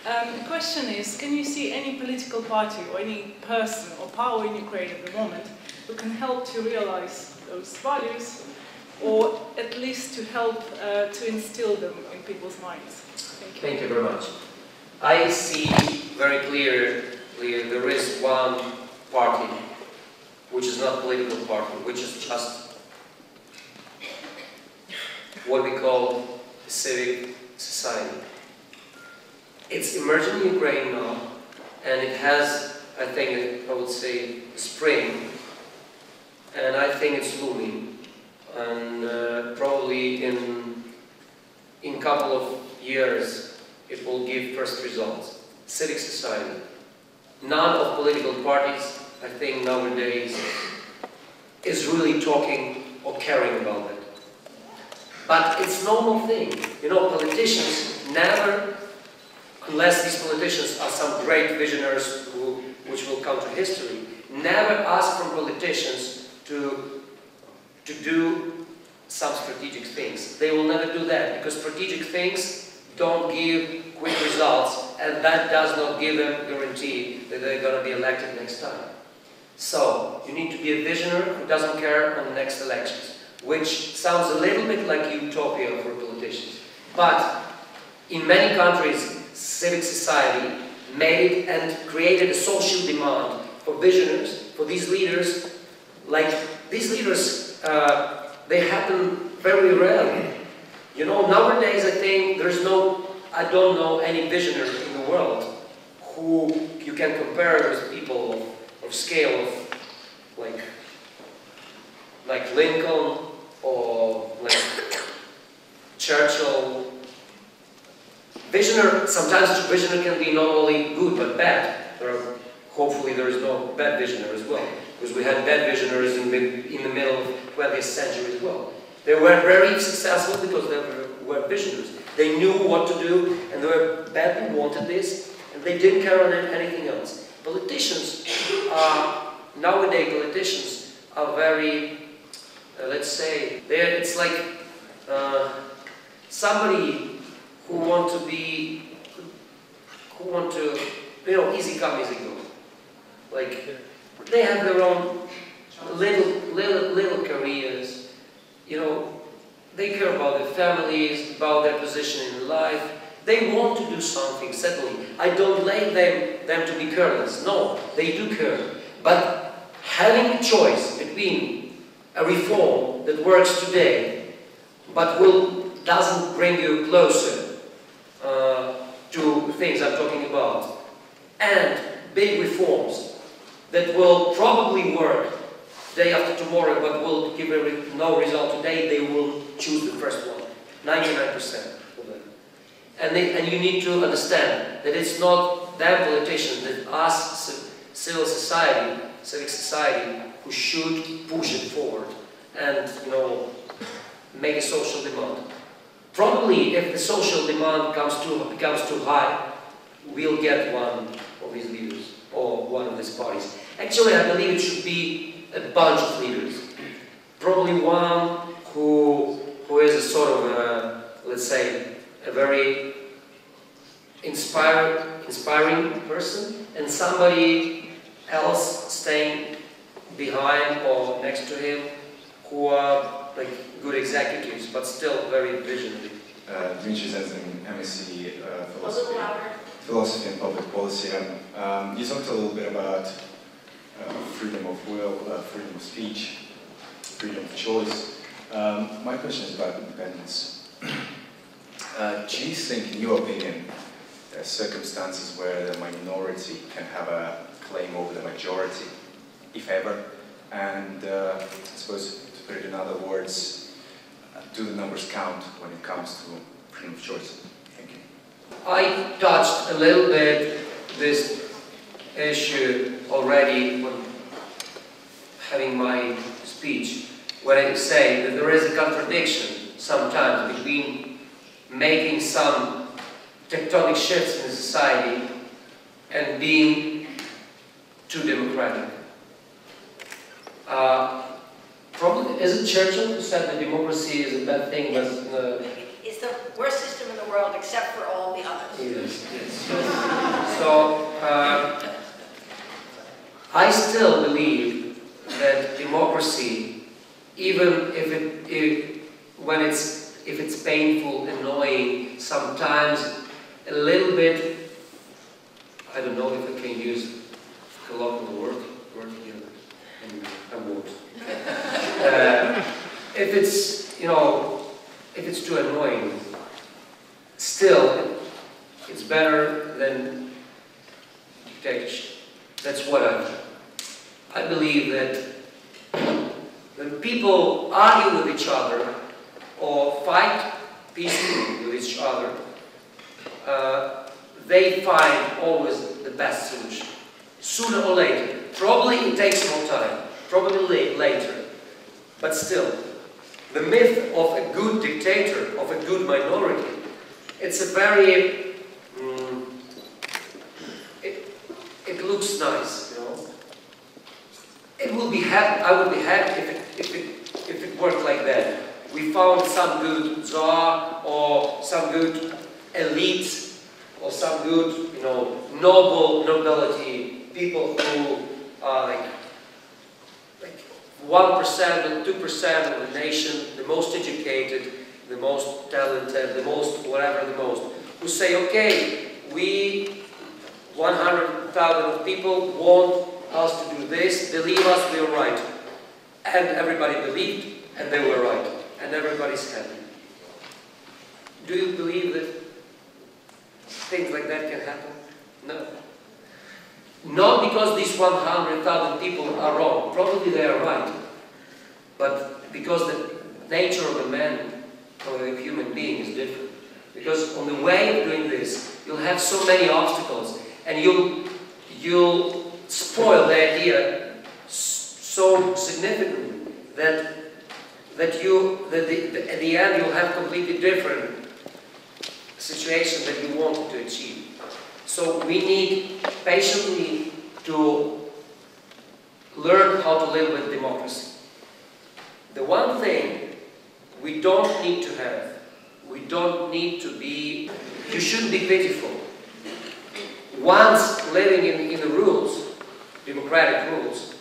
The question is, can you see any political party or any person or power in Ukraine at the moment who can help to realize those values, or at least to help to instill them in people's minds? Thank you. Thank you very much. I see very clearly there is one party which is not a political party, which is just what we call civic society. It's emerging in Ukraine now, and it has, I think, I would say, spring, and I think it's looming, and probably in a couple of years it will give first results. Civic society. None of political parties, I think, nowadays is really talking or caring about that. But it's a normal thing. You know, politicians never, unless these politicians are some great visionaries which will come to history, never ask from politicians to do some strategic things. They will never do that, because strategic things don't give quick results, and that does not give them a guarantee that they're going to be elected next time. So, you need to be a visionary who doesn't care on the next elections, which sounds a little bit like utopia for politicians. But in many countries, civic society made and created a social demand for visionaries, for these leaders. Like, these leaders, they happen very rarely. You know, nowadays I think there's I don't know any visionary in the world who you can compare with people of scale of like Lincoln or like Churchill. Visionary, sometimes visionary can be not only good but bad. Hopefully there is no bad visionary as well, because we had bad visionaries in the middle of the 20th century as well. They were very successful because they were visionaries. They knew what to do, and they were badly wanted this, and they didn't care on anything else. Politicians nowadays politicians are very, let's say, it's like somebody who want to, you know, easy come, easy go. Like, they have their own little careers, you know, they care about their families, about their position in life. They want to do something, certainly. I don't blame them to be careless. No, they do care. But having a choice between a reform that works today, but doesn't bring you closer to things I'm talking about, and big reforms that will probably work day after tomorrow, but will give no result today, they will choose the first one. 99% of them. And you need to understand that it's not them politicians, that us, civil society, civic society, who should push it forward and, you know, make a social demand. Probably, if the social demand becomes too high, we'll get one of these leaders or one of these parties. Actually, I believe it should be a bunch of leaders. Probably one who is let's say, a very inspiring person, and somebody else staying behind or next to him who are like good executives, but still very visionary. Dmitry Zenzin, MSc Philosophy and Public Policy. You talked a little bit about freedom of will, freedom of speech, freedom of choice. My question is about independence. Do you think, in your opinion, there are circumstances where the minority can have a claim over the majority, if ever? And I suppose, to put it in other words, do the numbers count when it comes to freedom of choice? Thank you. I touched a little bit this issue already when having my speech, when I say that there is a contradiction sometimes between making some tectonic shifts in society and being too democratic. Probably, is it Churchill who said that democracy is a bad thing? But, it's the worst system in the world except for all the others. yes, yes. So, I still believe that democracy, even if it's painful, annoying, sometimes a little bit, I don't know if I can use colloquial word here, and I won't. If it's, you know, if it's too annoying, still, it's better than dictatorship. That's what I believe that when people argue with each other or fight peacefully with each other, they find always the best solution. Sooner or later. Probably it takes more time. Probably later. But still, the myth of a good dictator, of a good minority, it's a very... it looks nice, you know. It will be happy. I would be happy if it worked like that. We found some good czar or some good elite or some good, you know, nobility, people who are like 1% or 2% of the nation, the most educated, the most talented, the most whatever, the most, who say, okay, we 100,000 people want us to do this, believe us, we are right. And everybody believed, and they were right. And everybody's happy. Do you believe that things like that can happen? No. Not because these 100,000 people are wrong. Probably they are right. But because the nature of a man or a human being is different. Because on the way of doing this, you'll have so many obstacles, and you'll spoil the idea so significantly that at the end you'll have completely different situation that you wanted to achieve. So we need patiently to learn how to live with democracy. The one thing we don't need to have, we don't need to be, you shouldn't be pitiful. Once living in the rules, democratic rules,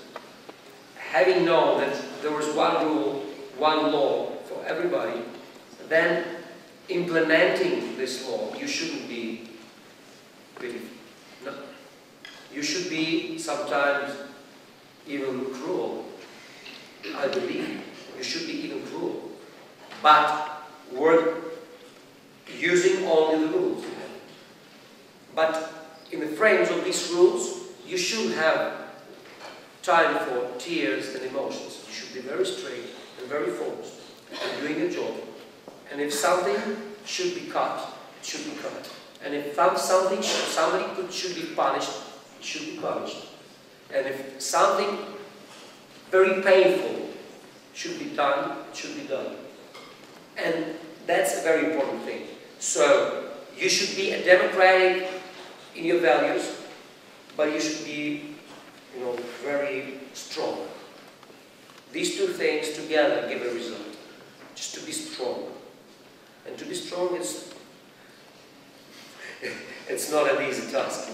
having known that there was one rule, one law for everybody, then implementing this law, you shouldn't be pitiful. No. You should be sometimes even cruel, I believe. You should be even cruel. But work using only the rules. But in the frames of these rules, you should have time for tears and emotions. You should be very straight and very focused and doing a job. And if something should be cut, it should be cut. And if somebody should be punished, it should be punished. And if something very painful should be done, it should be done. And that's a very important thing. So you should be a democratic in your values, but you should be, you know, very strong. These two things together give a result. Just to be strong. And to be strong is, it's not an easy task.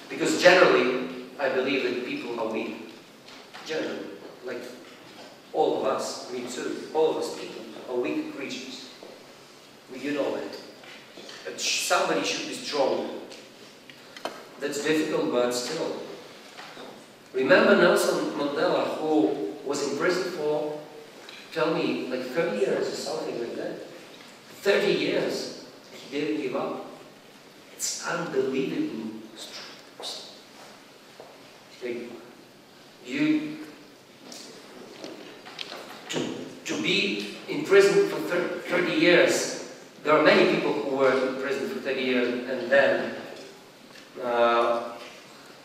Because generally, I believe that people are weak. Generally, like all of us, me too, all of us people are weak creatures. You know that. But somebody should be strong. That's difficult, but still. Remember Nelson Mandela, who was in prison for, tell me, like 30 years or something like that. 30 years, he didn't give up. It's unbelievable. Like, to be in prison for 30 years, there are many people who were in prison for 30 years and then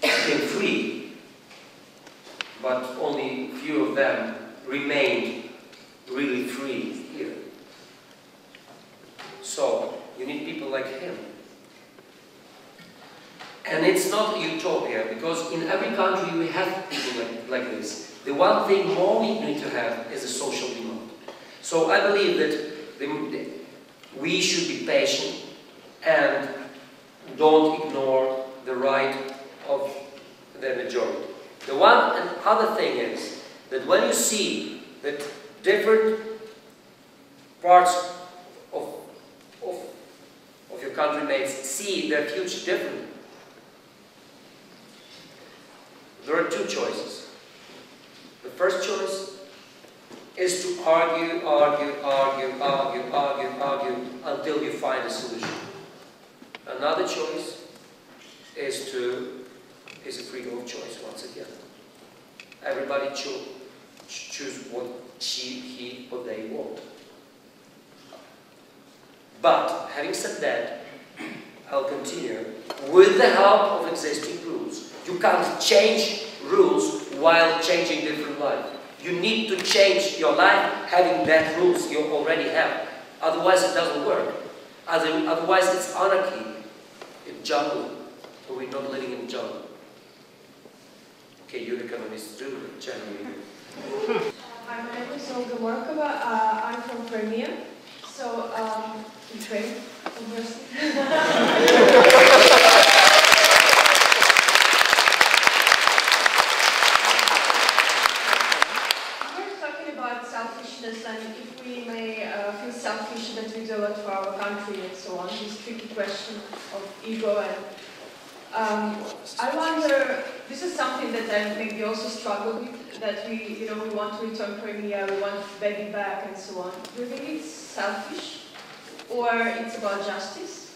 became free, but only few of them remained really free here. So, you need people like him. And it's not a utopia, because in every country we have people like this. The one thing more we need to have is a social demand. So I believe that we should be patient and don't ignore the right of the majority. The one and other thing is that when you see that different parts of your country mates see their future differently, there are two choices. The first choice is to argue until you find a solution. Another choice is a freedom of choice once again. Everybody choose what he or they want. But having said that, I'll continue with the help of existing rules. You can't change rules while changing different life. You need to change your life having that rules you already have. Otherwise it doesn't work. Otherwise it's anarchy in jungle. So we're not living in jungle. Okay, you economists do generally. Hi, my name is Olga Markova. I'm from Crimea. So, Ukraine, obviously. Selfishness, and if we may feel selfish that we do a lot for our country and so on, this tricky question of ego. And I wonder, this is something that I maybe also struggle with, that we want to return Crimea, we want Baby back and so on. Do you think it's selfish or it's about justice?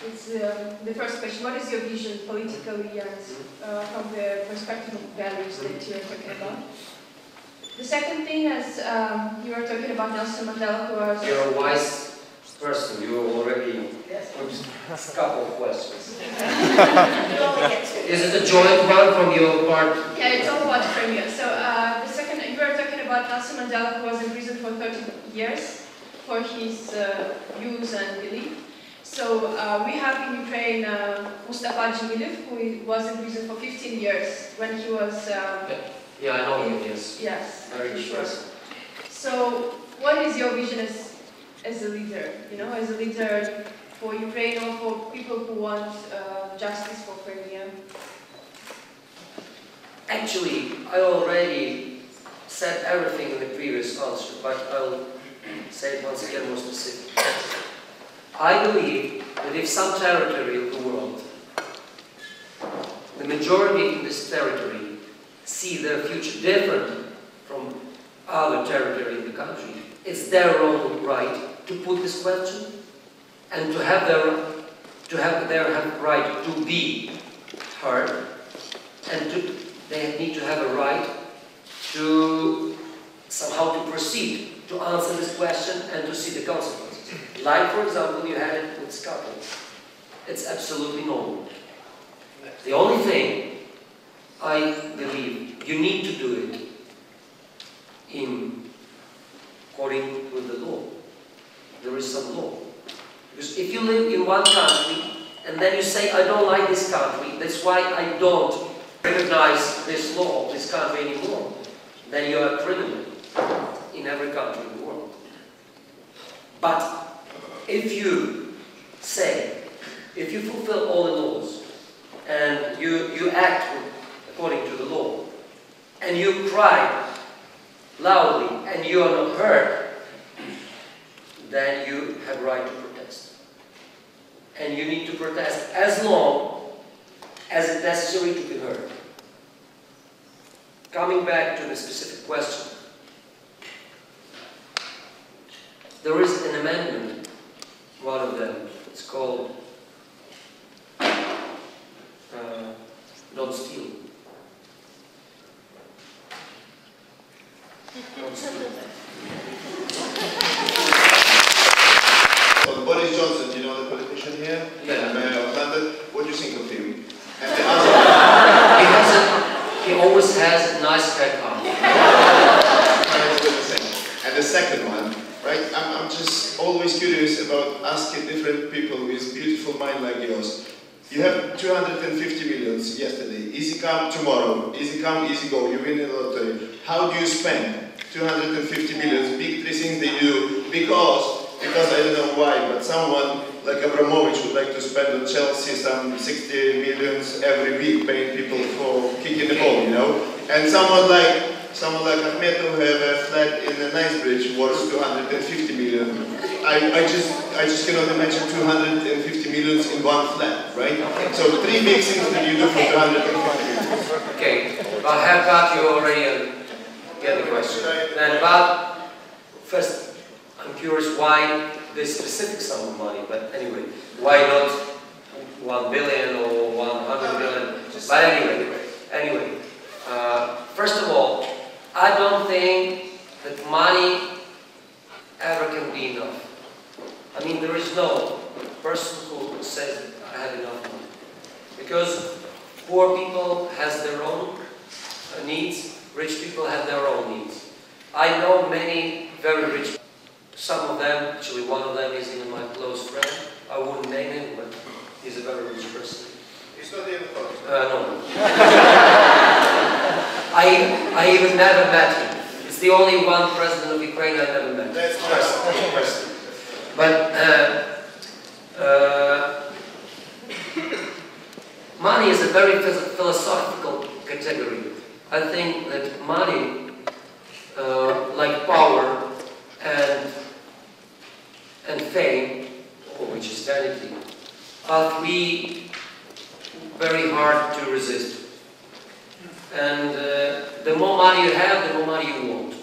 It's the first question. What is your vision politically and from the perspective of values that you're talking about? The second thing is, you were talking about Nelson Mandela, who was... You're a wise person. You already put a couple of questions. Is it a joint one from your part? Yeah, it's all about Crimea. So, the second, you were talking about Nelson Mandela, who was in prison for 30 years for his views and belief. So, we have in Ukraine Mustafa Dzhemilev, who was in prison for 15 years when he was... Yeah, I know him, yes. Yes, very sure. So, what is your vision as a leader? As a leader for Ukraine or for people who want justice for Crimea? Actually, I already said everything in the previous answer, but I'll say it once again more specific. I believe that if some territory of the world, the majority in this territory, see their future different from other territory in the country, it's their own right to put this question and to have their right to be heard, and they need to have a right to somehow to proceed to answer this question and to see the consequences. Like, for example, you had it with Scotland. It's absolutely normal. The only thing I believe you need to do it according with the law. There is some law. Because if you live in one country and then you say, I don't like this country, that's why I don't recognize this law, this country anymore, then you are a criminal in every country in the world. But if you say, if you fulfill all the laws, and you act according to the law, and you cry loudly, and you are not heard, then you have right to protest. And you need to protest as long as it's necessary to be heard. Coming back to the specific question, there is an amendment, one of them, it's called Don't Steal. Don't steal. So Boris Johnson, you know the politician here? Yeah. Mayor of London. What do you think of him? And the other He always has a nice haircut. And the second one, right? I'm just always curious about asking different people with beautiful mind like yours. You have 250 millions yesterday. Easy come tomorrow. Easy come, easy go. You win the lottery. How do you spend 250 millions? Big three things that you do. Because I don't know why, but someone like Abramovich would like to spend on Chelsea some 60 millions every week, paying people for kicking the ball, you know. And someone like Akhmetov have a flat in a Knightsbridge worth 250 million. I just cannot imagine 250 millions in one flat, right? So three big things that you do for 250 million. Okay, well, haircut you already get the question. And about, first, I'm curious why this specific sum of money, but anyway, why not 1 billion or 100 billion? But anyway, first of all, I don't think that money ever can be enough. I mean, there is no person who says, I have enough money. Because poor people has their own needs, rich people have their own needs. I know many very rich people. Some of them, actually one of them is even my close friend. I wouldn't name him, but he's a very rich person. He's not even close. No. I even never met him. It's the only one president of Ukraine I never met. That's person. But money is a very philosophical category. I think that money, like power and fame, which is vanity, are three very hard to resist. And the more money you have, the more money you want.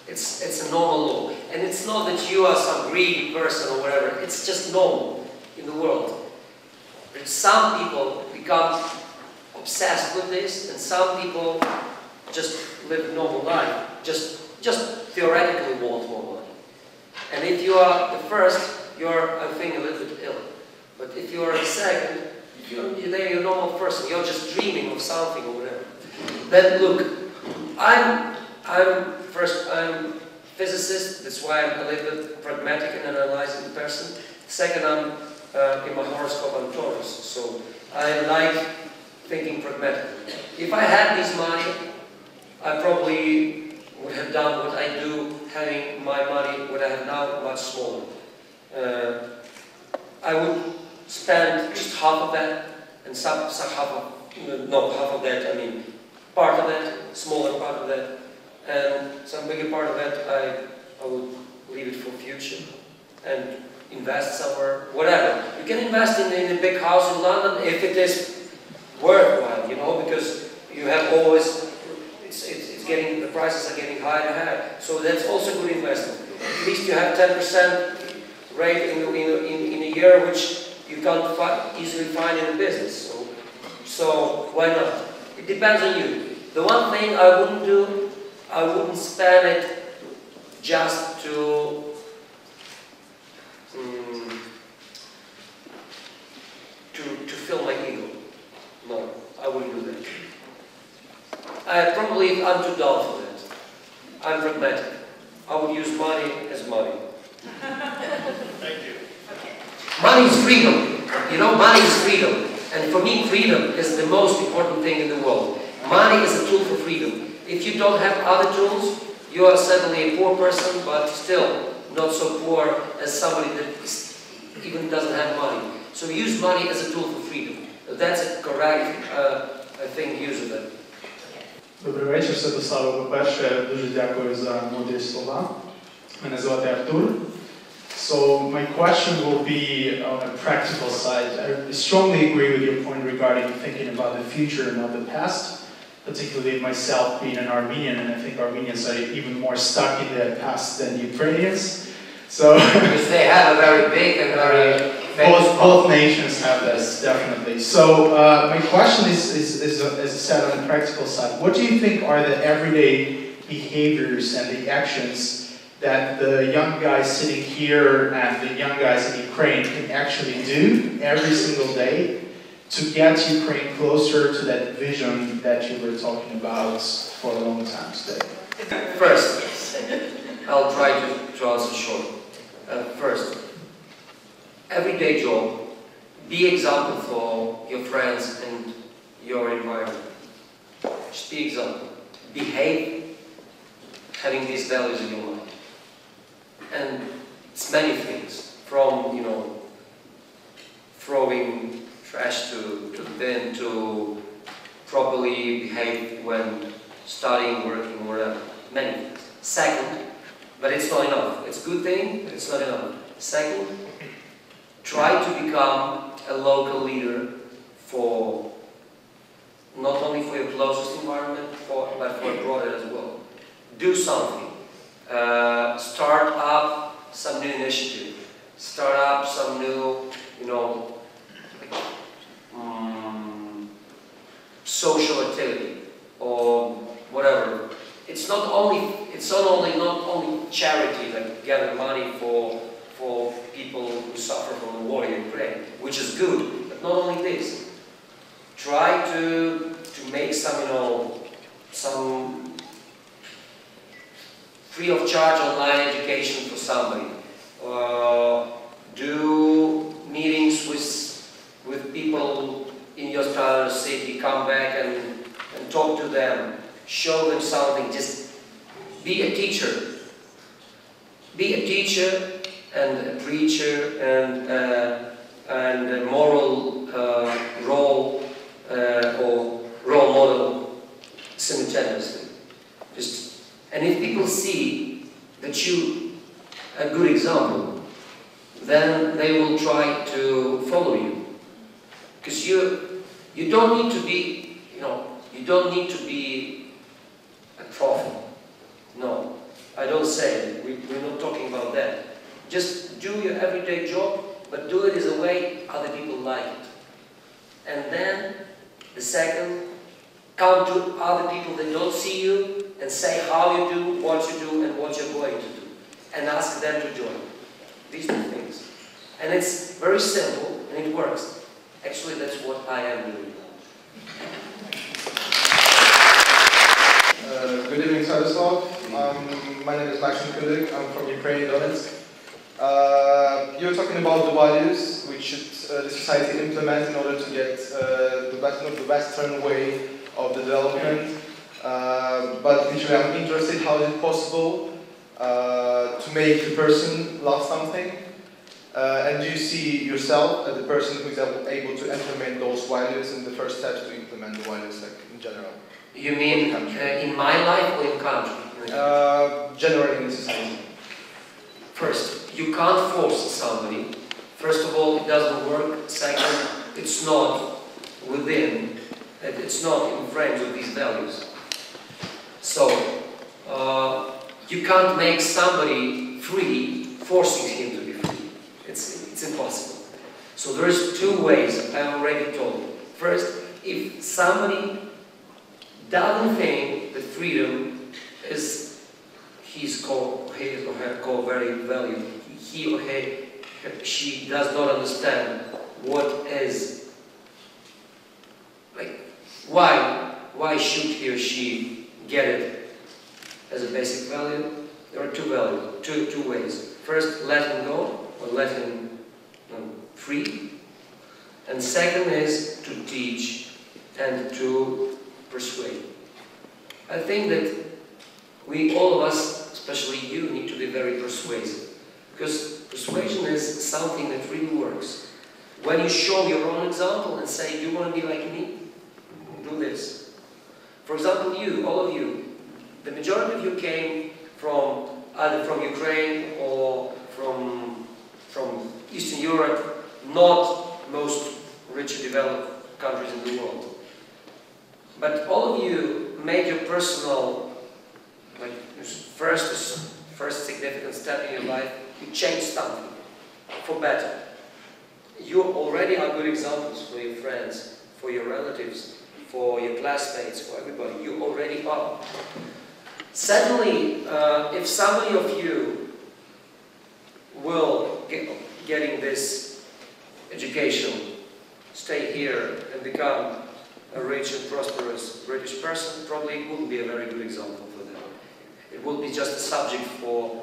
It's a normal law. And it's not that you are some greedy person or whatever. It's just normal in the world. But some people become obsessed with this, and some people just live a normal life, just theoretically want more money. And if you are the first, you're, I think, a little bit ill. But if you are the second, you're a normal person. You're just dreaming of something or whatever. Then look, I'm a physicist. That's why I'm a little bit pragmatic and analyzing the person. Second, in my horoscope, I'm Taurus. So I like thinking pragmatically. If I had this money, I probably would have done what I do, having my money, what I have now, much smaller. I would spend just half of that, and half of that, I mean, part of that, smaller part of that, and some bigger part of that, I would leave it for future, and invest somewhere, whatever. You can invest in a big house in London if it is worthwhile, you know, because you have always, the prices are getting higher and higher. So that's also good investment. At least you have 10% rate in a year, which you can't easily find in a business. So why not? It depends on you. The one thing I wouldn't do, I wouldn't spend it just to fill my ego. No, I wouldn't do that. I'm too dull for that. I'm pragmatic. I would use money as money. Thank you. Money is freedom. You know, money is freedom. And for me, freedom is the most important thing in the world. Money is a tool for freedom. If you don't have other tools, you are certainly a poor person, but still, not so poor as somebody that even doesn't have money. So use money as a tool for freedom. That's a correct, I think, use of it. Добрий вечір, Святославе. По-перше, дуже дякую за мудрі слова. Мене звати Артур. So my question will be on a practical side. I strongly agree with your point regarding thinking about the future and not the past, particularly myself being an Armenian, and I think Armenians are even more stuck in their past than Ukrainians. So because they have a very big and very both nations have this, definitely. So my question is, as I said, on the practical side, what do you think are the everyday behaviors and the actions that the young guys sitting here and the young guys in Ukraine can actually do every single day to get Ukraine closer to that vision that you were talking about for a long time today? First, I'll try to answer short. First, everyday job, be example for your friends and your environment. Just be example. Behave having these values in your mind. And it's many things, from, you know, throwing trash to the bin, to properly behave when studying, working, whatever. Many things. Second, but it's not enough. It's a good thing, but it's not enough. Second, try to become a local leader for not only for your closest environment, but for broader as well. Do something. Start up some new initiative. Start up some new, you know, social activity or whatever. It's not only charity that gather money for people who suffer from the war in Ukraine, which is good, but not only this. Try to make some, you know, some free of charge online education for somebody. Do meetings with people in your city, come back and talk to them, show them something, just be a teacher. Be a teacher and a preacher and a moral role or role model simultaneously. And if people see that you are a good example, then they will try to follow you. Because you don't need to be, you know, you don't need to be a prophet. No, I don't say it. We're not talking about that. Just do your everyday job, but do it in a way other people like it. And then, the second, come to other people that don't see you and say how you do, what you do, and what you're going to do. And ask them to join. These two things. And it's very simple, and it works. Actually, that's what I am doing. Good evening, Svyatoslav. My name is Maxim Kulik. I'm from Ukraine, Donetsk. You're talking about the values which should the society implement in order to get the Western way of the development. But literally, I'm interested how is it possible to make the person love something. And do you see yourself as the person who is able to implement those values and the first steps to implement the values, like in general? You mean in my life or in country? Generally in society. First, you can't force somebody. First of all, it doesn't work. Second, it's not within, it's not in frames of these values. So, you can't make somebody free, forcing him to be free. It's impossible. So there's two ways, I already told you. First, if somebody doesn't think that freedom is his or her core value, he or she does not understand what is, like, why should he or she get it as a basic value? There are two ways. First, let him go, or let him free. And second is to teach and to persuade. I think that all of us, especially you, need to be very persuasive. Because persuasion is something that really works. When you show your own example and say, you want to be like me? Do this. For example, you, all of you, the majority of you came from either from Ukraine or from Eastern Europe, not most rich and developed countries in the world. But all of you made your personal, like, first significant step in your life. You changed something for better. You already are good examples for your friends, for your relatives, for your classmates, for everybody. You already are. Suddenly, if somebody of you will getting this education, stay here and become a rich and prosperous British person, probably it wouldn't be a very good example for them. It will be just a subject for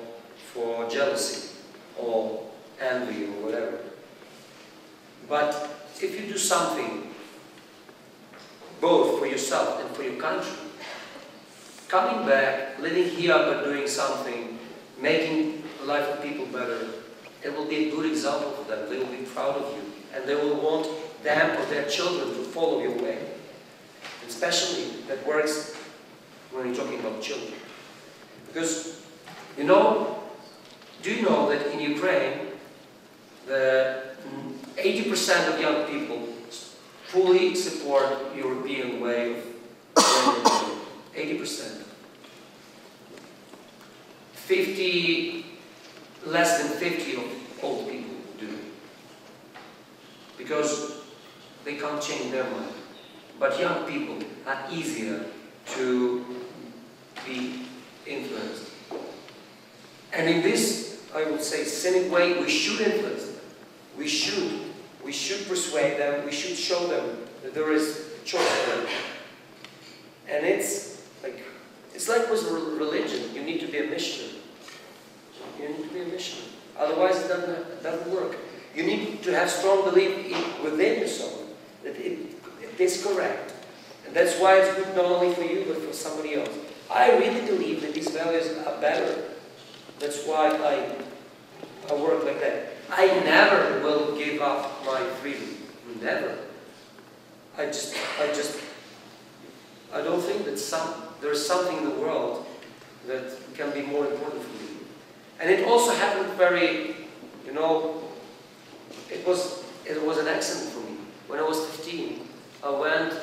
jealousy or envy or whatever. But if you do something both for yourself and for your country, coming back, living here but doing something, making the life of people better, it will be a good example for them. They will be proud of you and they will want them or their children to follow your way. And especially that works when you're talking about children. Because, you know, do you know that in Ukraine, the 80% of young people fully support European way of learning? 80%. less than 50 of old people do. Because they can't change their mind. But young people are easier to be influenced. And in this, I would say, cynic way, we should influence them. We should persuade them. We should show them that there is a choice for them. And it's like with religion. You need to be a missionary. You need to be a missionary. Otherwise, it doesn't work. You need to have strong belief within yourself that it is correct. And that's why it's good not only for you, but for somebody else. I really believe that these values are better. That's why I work like that. I never will give up my freedom. Never. I don't think that there's something in the world that can be more important for me. And it also happened very, you know, it was an accident for me. When I was 15, I went,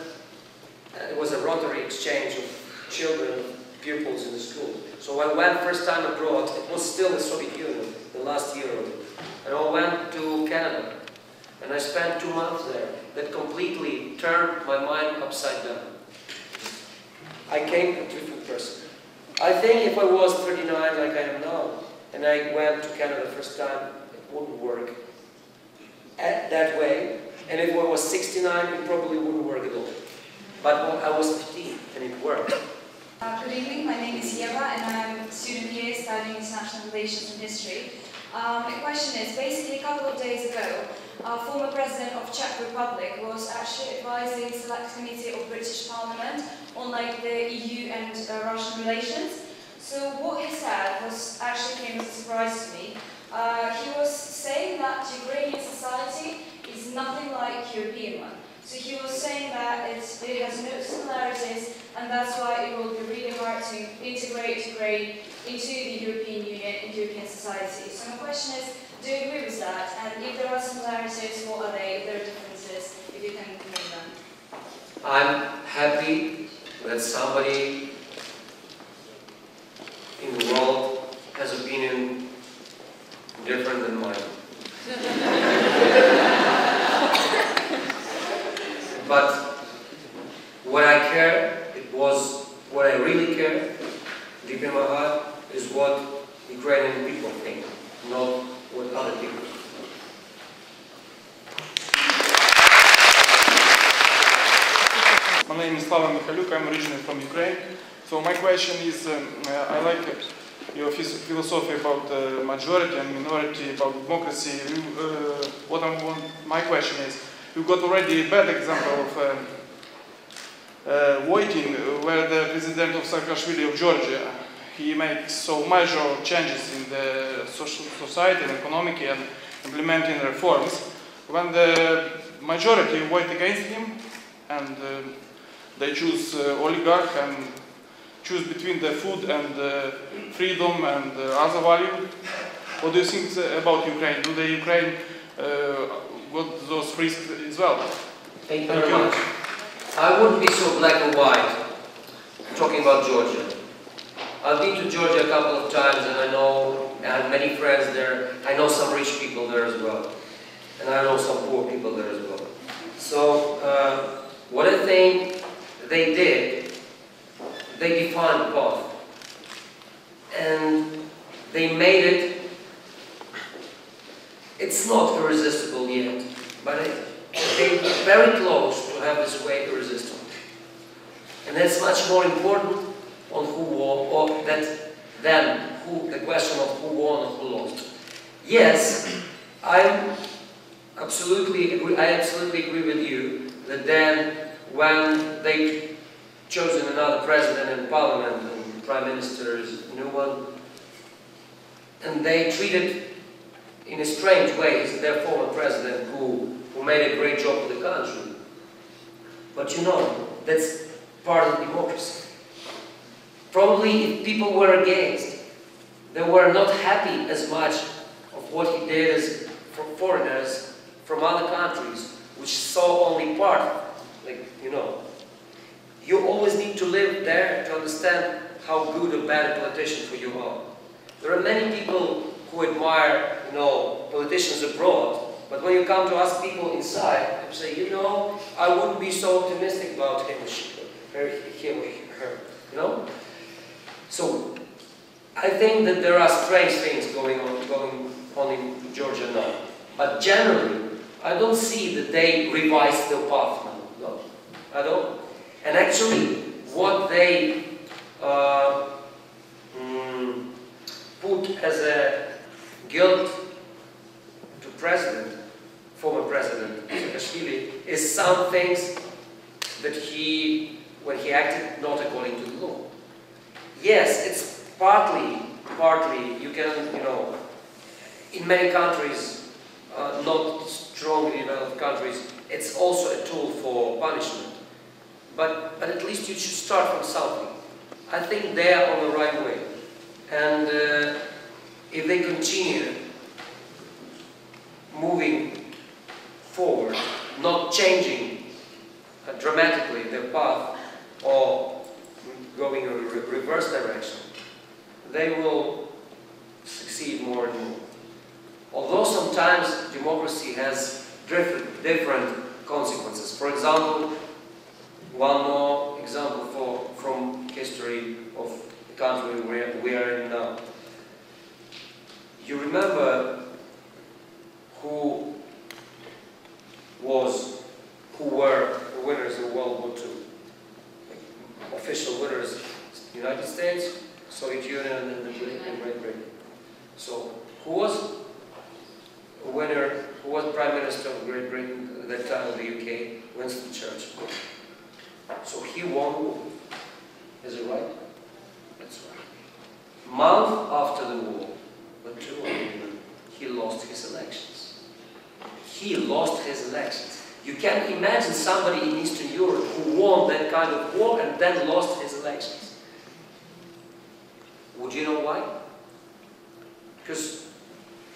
it was a Rotary exchange of children, pupils in the school. So I went first time abroad. It was still the Soviet Union, the last year of it. And I went to Canada. And I spent 2 months there. That completely turned my mind upside down. I came a different person. I think if I was 39 like I am now, and I went to Canada first time, it wouldn't work that way. And if I was 69, it probably wouldn't work at all. But I was 15, and it worked. Good evening, my name is Yeva, and I'm a student here studying International Relations and History. My question is, basically a couple of days ago, our former President of Czech Republic was actually advising the Select Committee of British Parliament on the EU and Russian relations. So what he said actually came as a surprise to me. He was saying that Ukrainian society is nothing like European one. So he was saying that it has no similarities, and that's why it will be really hard to integrate Ukraine into the European Union and European society. So my question is, do you agree with that? And if there are similarities, what are they? If there are differences, if you can name them. I'm happy that somebody in the world has an opinion different than mine. But what I care, what I really care, deep in my heart, is what Ukrainian people think, not what other people think. My name is Slava Mikhaluk, I'm originally from Ukraine. So my question is, I like your philosophy about majority and minority, about democracy. My question is, you got already a bad example of voting, where the president of Saakashvili of Georgia, he makes so major changes in the social society and economic and implementing reforms, when the majority vote against him and they choose oligarch and choose between the food and freedom and other value. What do you think about Ukraine? Do the Ukraine got those risks as well? Thank you very much. I wouldn't be so black and white talking about Georgia. I've been to Georgia a couple of times and I have many friends there. I know some rich people there as well. And I know some poor people there as well. So, what I think they did, they defined the path. And they made it, it's not irresistible yet, but they're very close to have this way irresistible. And that's much more important on who won, or than the question of who won and who lost. Yes, I absolutely agree with you that then when they chosen another president and parliament and prime ministers, new one, and they treated in a strange ways their former president who made a great job for the country. But you know, that's part of democracy. Probably if people were against, they were not happy as much of what he did as for foreigners from other countries, which saw only part. Like, you know, you always need to live there to understand how good or bad a politician for you are. There are many people who admire, you know, politicians abroad, but when you come to ask people inside, you say, you know, I wouldn't be so optimistic about him or her, you know? So, I think that there are strange things going on in Georgia now. But generally, I don't see that they revised their path now. No, I don't. And actually, what they put as a guilt to former president Svyatoslav, is some things that when he acted not according to the law. Yes, it's partly, you can, you know, in many countries, not strongly developed countries, it's also a tool for punishment. But at least you should start from something. I think they are on the right way. And if they continue moving forward, not changing dramatically their path or going in a reverse direction, they will succeed more and more. Although sometimes democracy has different consequences. For example, one more example from history of the country we are in now. You remember who were the winners of World War II? Official winners: United States, Soviet Union, and Great Britain. So, who was a winner? Who was Prime Minister of Great Britain at that time of the UK? Winston Churchill. So he won. Is it right? That's right. Month after the war, but 2 months, he lost his elections. He lost his elections. You can imagine somebody in Eastern Europe who won that kind of war and then lost his elections. Would you know why? Because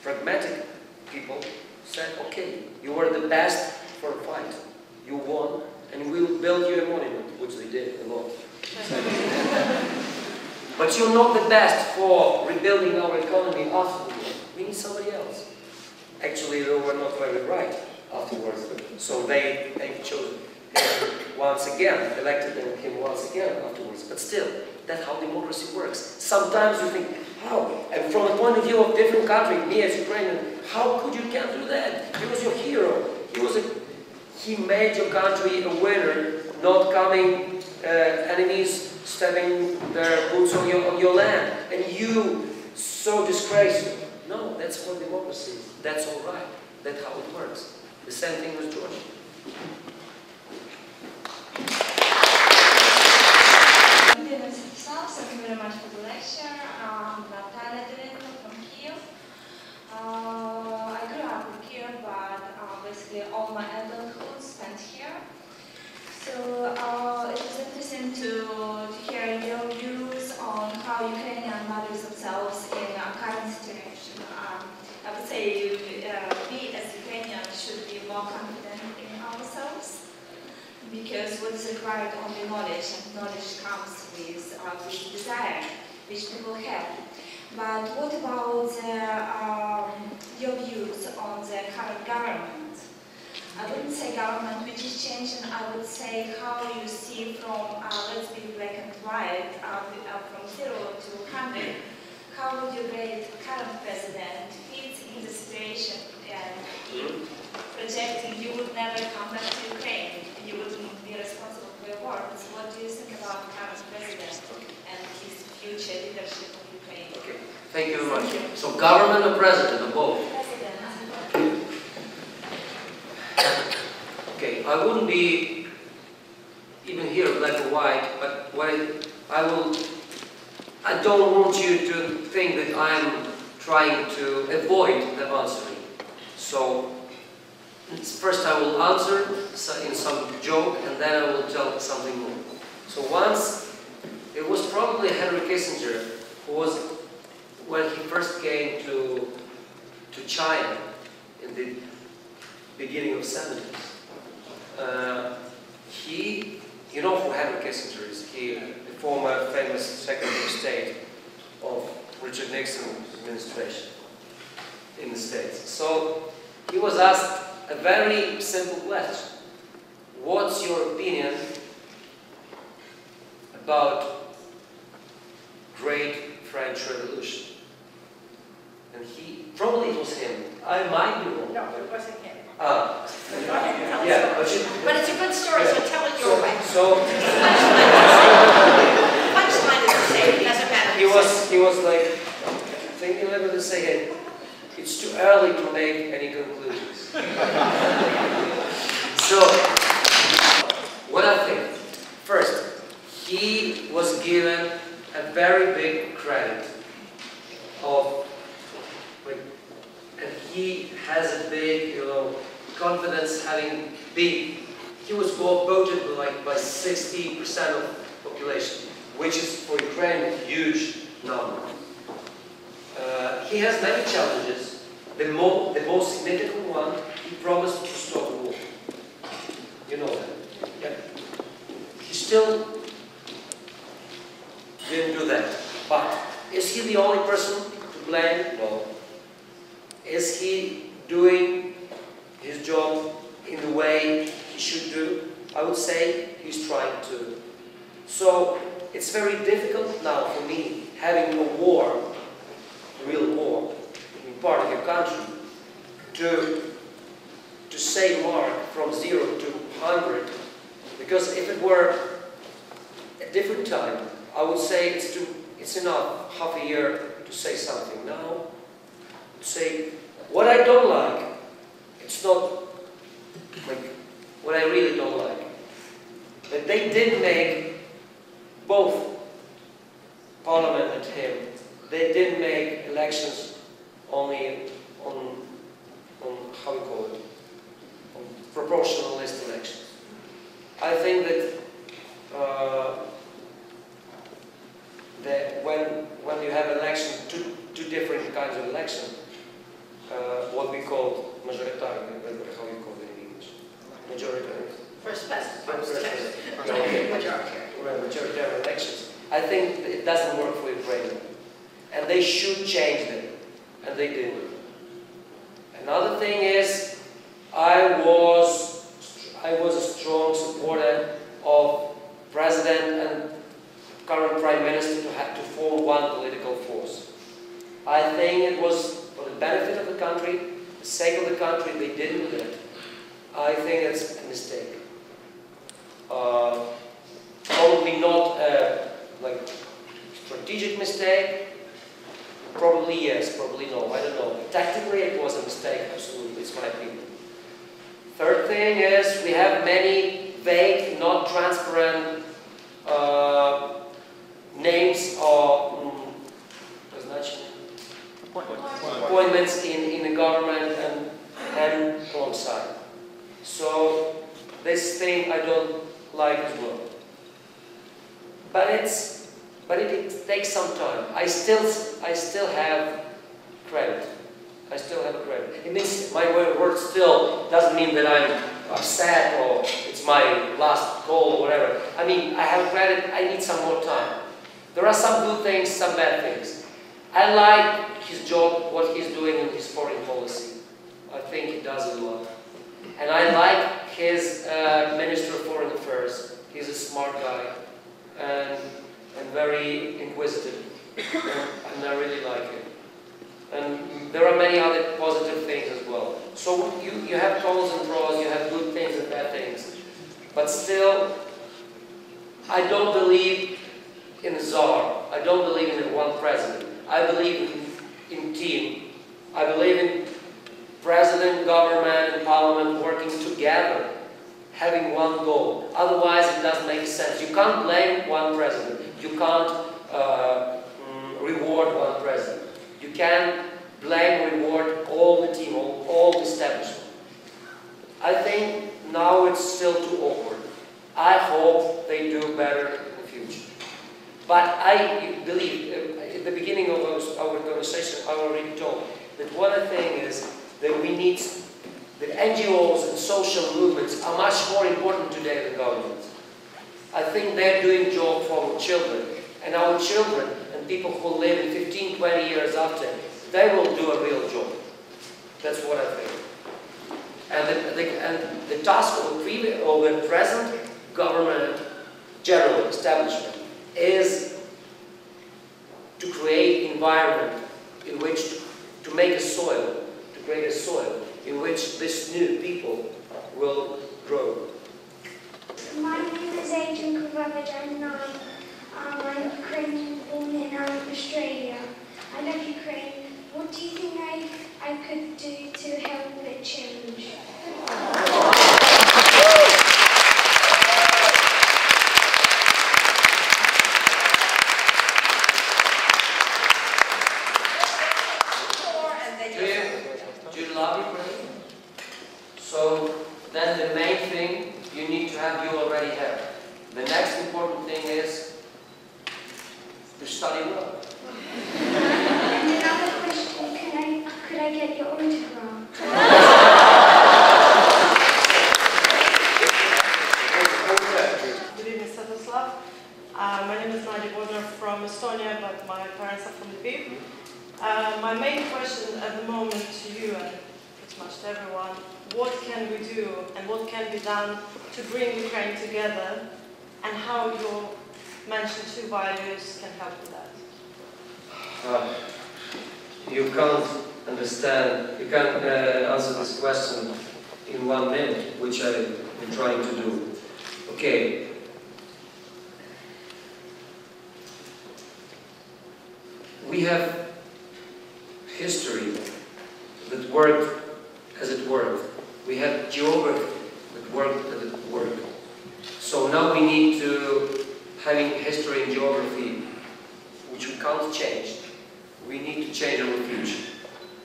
pragmatic people said, okay, you were the best for a fight. You won, and we'll build you a monument, which they did a lot. But you're not the best for rebuilding our economy after the war. We need somebody else. Actually, they were not very right afterwards. So they chose him once again, elected him once again afterwards. But still, that's how democracy works. Sometimes you think, how? And from the point of view of different countries, me as Ukrainian, how could you can't do that? He was your hero. He made your country a winner, not coming enemies stepping their boots on your land. And you, so disgraceful. No, that's what democracy is. That's all right. That's how it works. The same thing with Georgia. Thank you very much for the lecture. required only knowledge, and knowledge comes with desire, which people have. But what about your views on the current government? I wouldn't say government which is changing, I would say how you see from, let's be black and white, from 0 to 100, how would you rate current president fits in the situation and in projecting you would never come back to Ukraine, you wouldn't be responsible for your work. So what do you think about current president and his future leadership of Ukraine? Okay, thank you very much. So government or president or both? President. Okay, I wouldn't be even here black or white, but what I don't want you to think that I'm trying to avoid the answering. So first I will answer in some joke, and then I will tell something more. So once, it was probably Henry Kissinger who was, when he first came to China in the beginning of the 70s. You know who Henry Kissinger is? He, the former famous Secretary of State of Richard Nixon's administration in the States. So he was asked a very simple question. What's your opinion about Great French Revolution? And he, probably it was him. I might be wrong. No, it wasn't him. Ah. Go ahead and tell the Yeah, story. But it's a good story, so tell it your way. So punchline is the same, it doesn't matter. he was like thinking like to say, hey, it's too early to make any conclusions. So what I think, first, he was given a very big credit of, like, and he has a big, confidence having been. He was voted by 60% of the population, which is for Ukraine a huge number. He has many challenges. The most significant one, he promised to stop the war. You know that. Yeah. He still didn't do that. But is he the only person to blame? No. Is he doing his job in the way he should do? I would say he's trying to. So it's very difficult now for me, having a war, a real war, in part of your country, to say mark from 0 to 100, because if it were a different time, I would say it's enough half a year to say something. Now, to say what I don't like, it's not like what I really don't like. That they did make both Parliament and him, they didn't make elections only on how we call it, on proportional list elections. I think that when you have election, two different kinds of election, what we call majoritarian, how you call it in English? Majoritarian. First past, majoritarian elections. I think it doesn't work for Ukraine. And they should change them. And they didn't. Another thing is, I was a strong supporter of President and current Prime Minister to have to form one political force. I think it was for the benefit of the country, the sake of the country, they didn't do that. I think it's a mistake. Probably not a strategic mistake. Probably yes, probably no, I don't know. Tactically it was a mistake, absolutely, it's my opinion. Third thing is, we have many vague, not transparent names or appointments in the government and alongside. So this thing I don't like as well. But it takes some time. I still have credit. I still have credit. It means my word still doesn't mean that I'm upset or it's it's my last call or whatever. I mean, I have granted, I need some more time. There are some good things, some bad things. I like his job, what he's doing in his foreign policy. I think he does a lot. And I like his Minister of Foreign Affairs. He's a smart guy and very inquisitive. And I really like him. And there are many other positive things as well. So you have cons and pros, you have good things and bad things. But still, I don't believe in a czar. I don't believe in one president. I believe in team. I believe in president, government, and parliament working together, having one goal. Otherwise, it doesn't make sense. You can't blame one president. You can't reward one president. You can blame, reward all the team, all the establishment. I think now it's still too awkward. I hope they do better in the future. But I believe, at the beginning of our conversation, I already told that one thing is that we need, that NGOs and social movements are much more important today than governments. I think they're doing a job for our children, and our children and people who live in 15, 20 years after, they will do a real job. That's what I think. And the task of the present government, general establishment, is to create environment in which to make a soil, to create a soil in which these new people will grow. My name is Adrian Kovacic, I'm 9. I'm Ukrainian, born in Australia. I love Ukraine. What do you think I could do to help it change? Do you love Ukraine? So then the main thing you need to have, you already have. The next important thing is to study well. And another question, could I get your autograph? Good evening, Svyatoslav. My name is Nadia from Estonia, but my parents are from Lviv. My main question at the moment to you and pretty much to everyone, what can we do and what can be done to bring Ukraine together, and how your mentioned two values can help with that? You can't understand, you can't answer this question in 1 minute, which I've been trying to do. Okay. We have history that worked as it worked. We have geography that worked as it worked. So now we need to, having history and geography, which we can't change, we need to change our future.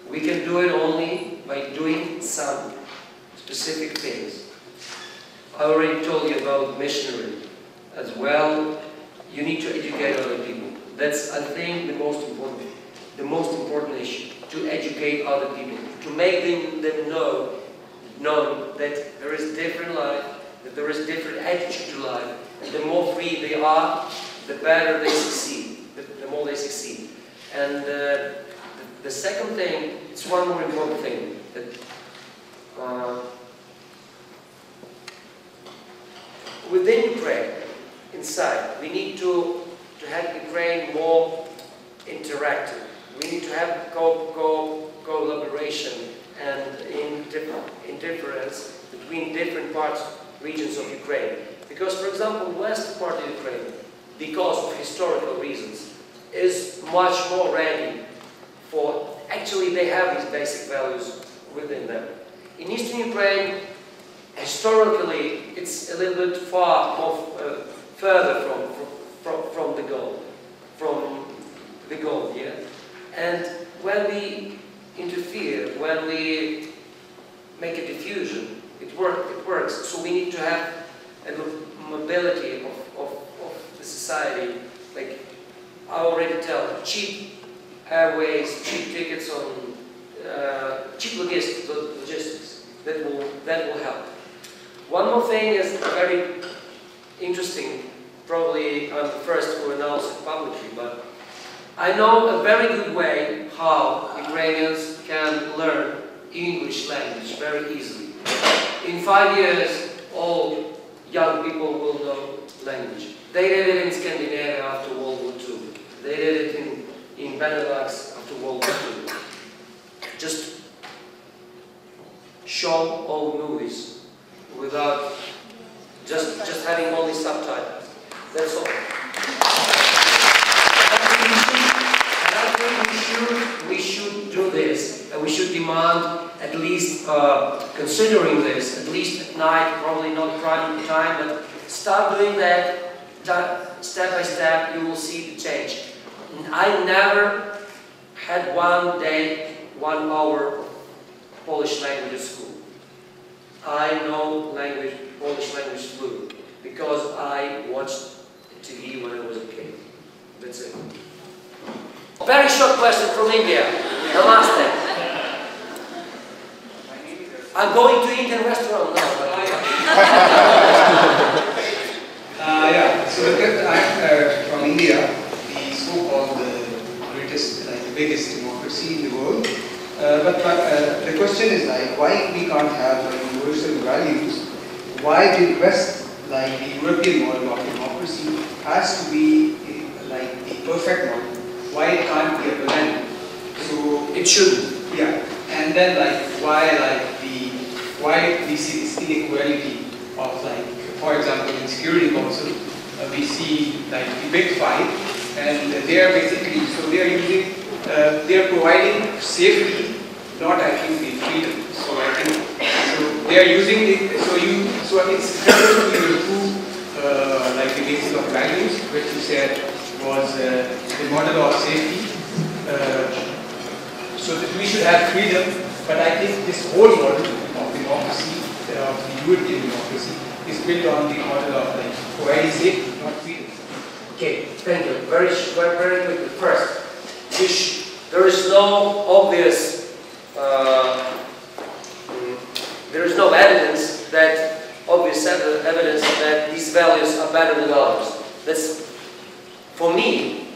We can do it only by doing some specific things. I already told you about missionary as well. You need to educate other people. That's, I think, the most important issue. To educate other people, to make them know that there is different life, that there is different attitude to life, and the more free they are, the better they succeed, the more they succeed. And the second thing, it's one more important thing, that within Ukraine, inside, we need to have Ukraine more interactive. We need to have collaboration and interference between different parts, regions of Ukraine. Because, for example, the western part of Ukraine, because of historical reasons, is much more ready for, actually they have these basic values within them. In eastern Ukraine, historically, it's a little bit further from the goal, yeah? And when we interfere, when we make a diffusion, it works. So we need to have a mobility of the society. Like I already tell, cheap airways, cheap tickets on cheap logistics. That will help. One more thing is very interesting. Probably I'm the first to announce it publicly, but I know a very good way how Ukrainians can learn English language very easily. In 5 years, all young people will know language. They did it in Scandinavia after World War II. They did it in Benelux after World War II. Just show old movies without just having only subtitles. That's all. And I think we should do this, and we should demand at least considering this, at least at night, probably not prime time, but start doing that step by step. You will see the change. I never had 1 day, 1 hour Polish language at school. I know Polish language fluent because I watched TV when I was a kid. That's it. Very short question from India. Namaste. I'm going to Indian restaurant now. Yeah, so I'm from India, the so-called greatest, like the biggest democracy in the world. But the question is like, why we can't have universal values? Why the West, like the European model of democracy, has to be like the perfect model? Why it can't be a blend? So it shouldn't. Yeah, and then why we see this inequality of like, for example, in security council, we see like the big five, and they are basically, so they are using, they are providing safety, not actually freedom. So I think, so they are using it, so it's better to be two, like the basis of values, which you said was the model of safety. So that we should have freedom, but I think this whole model of democracy, of the European democracy, is built on the model of like providing safety, not freedom. Okay, thank you. Very quickly. First, there is no obvious, there is no evidence that these values are better than others. That's, for me,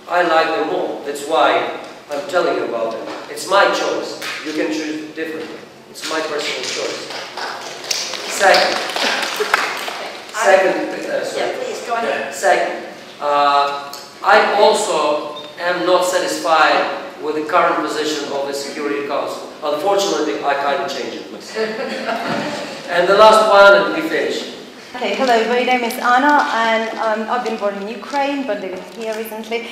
I like them more. That's why I'm telling you about them. It's my choice. You can choose differently. It's my personal choice. Second, please go ahead. Second, I also am not satisfied with the current position of the Security Council. Unfortunately, I can't change it myself. And the last one, and we finish. Okay, hello, my name is Anna, and I've been born in Ukraine, but living here recently.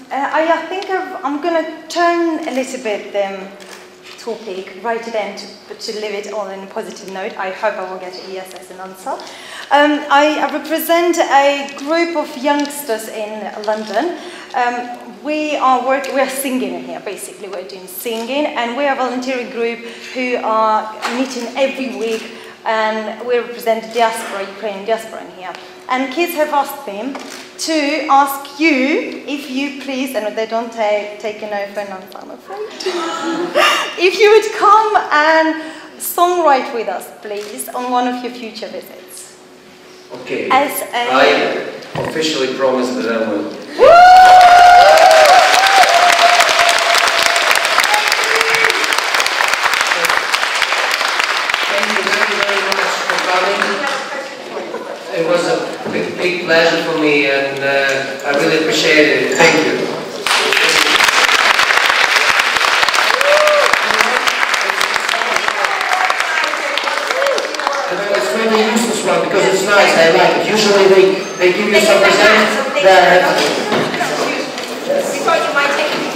I think I'm going to turn a little bit the topic right at the end, but to leave it all in a positive note. I hope I will get a yes as an answer. I represent a group of youngsters in London. We are singing here, basically. We're doing singing, and we are a volunteering group who are meeting every week, and we represent the diaspora, Ukrainian diaspora in here. And kids have asked me to ask you, if you please, and they don't take an oath and I'm afraid, if you would come and songwrite with us, please, on one of your future visits. Okay, I officially promise that I will. It was a big pleasure for me, and I really appreciate it. Thank you. It's really a useless one because it's nice. I like it. Usually they give you some percent that. We thought you might take the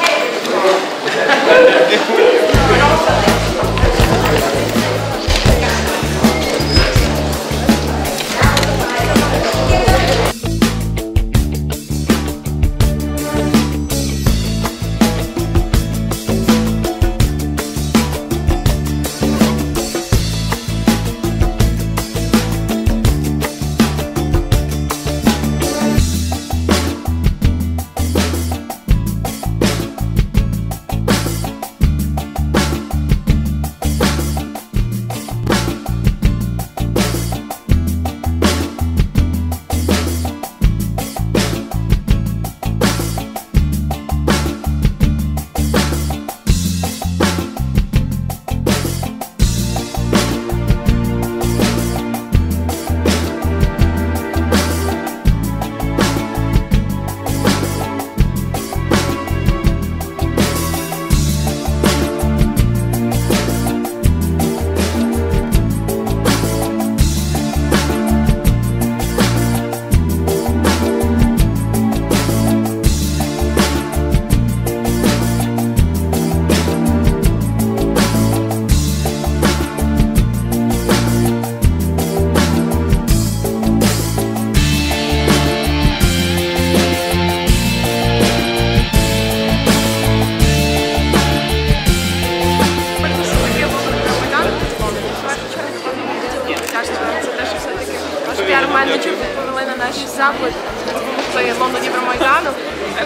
Піар-менеджер відповіли на наш запит допомогти Лондоні Euromaidan.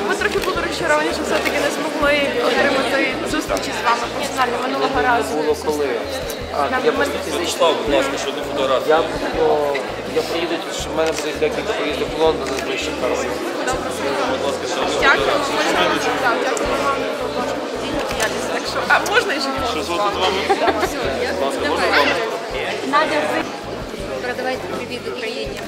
Ми трохи були розчаровані, що все-таки не змогли отримати зустрічі з вами персонально минулого разу. Було коли? Вячеслав, будь ласка, щодо фотографії. Я поїду, що в мене буде декілька поїздок в Лондон з ближчим часом. Будь ласка, щодо фотографії. Дякую вам за вашу постійну діяльність. Так що, а можна ще фото? Що фото з вами? Надя, передавайте привіт Україні.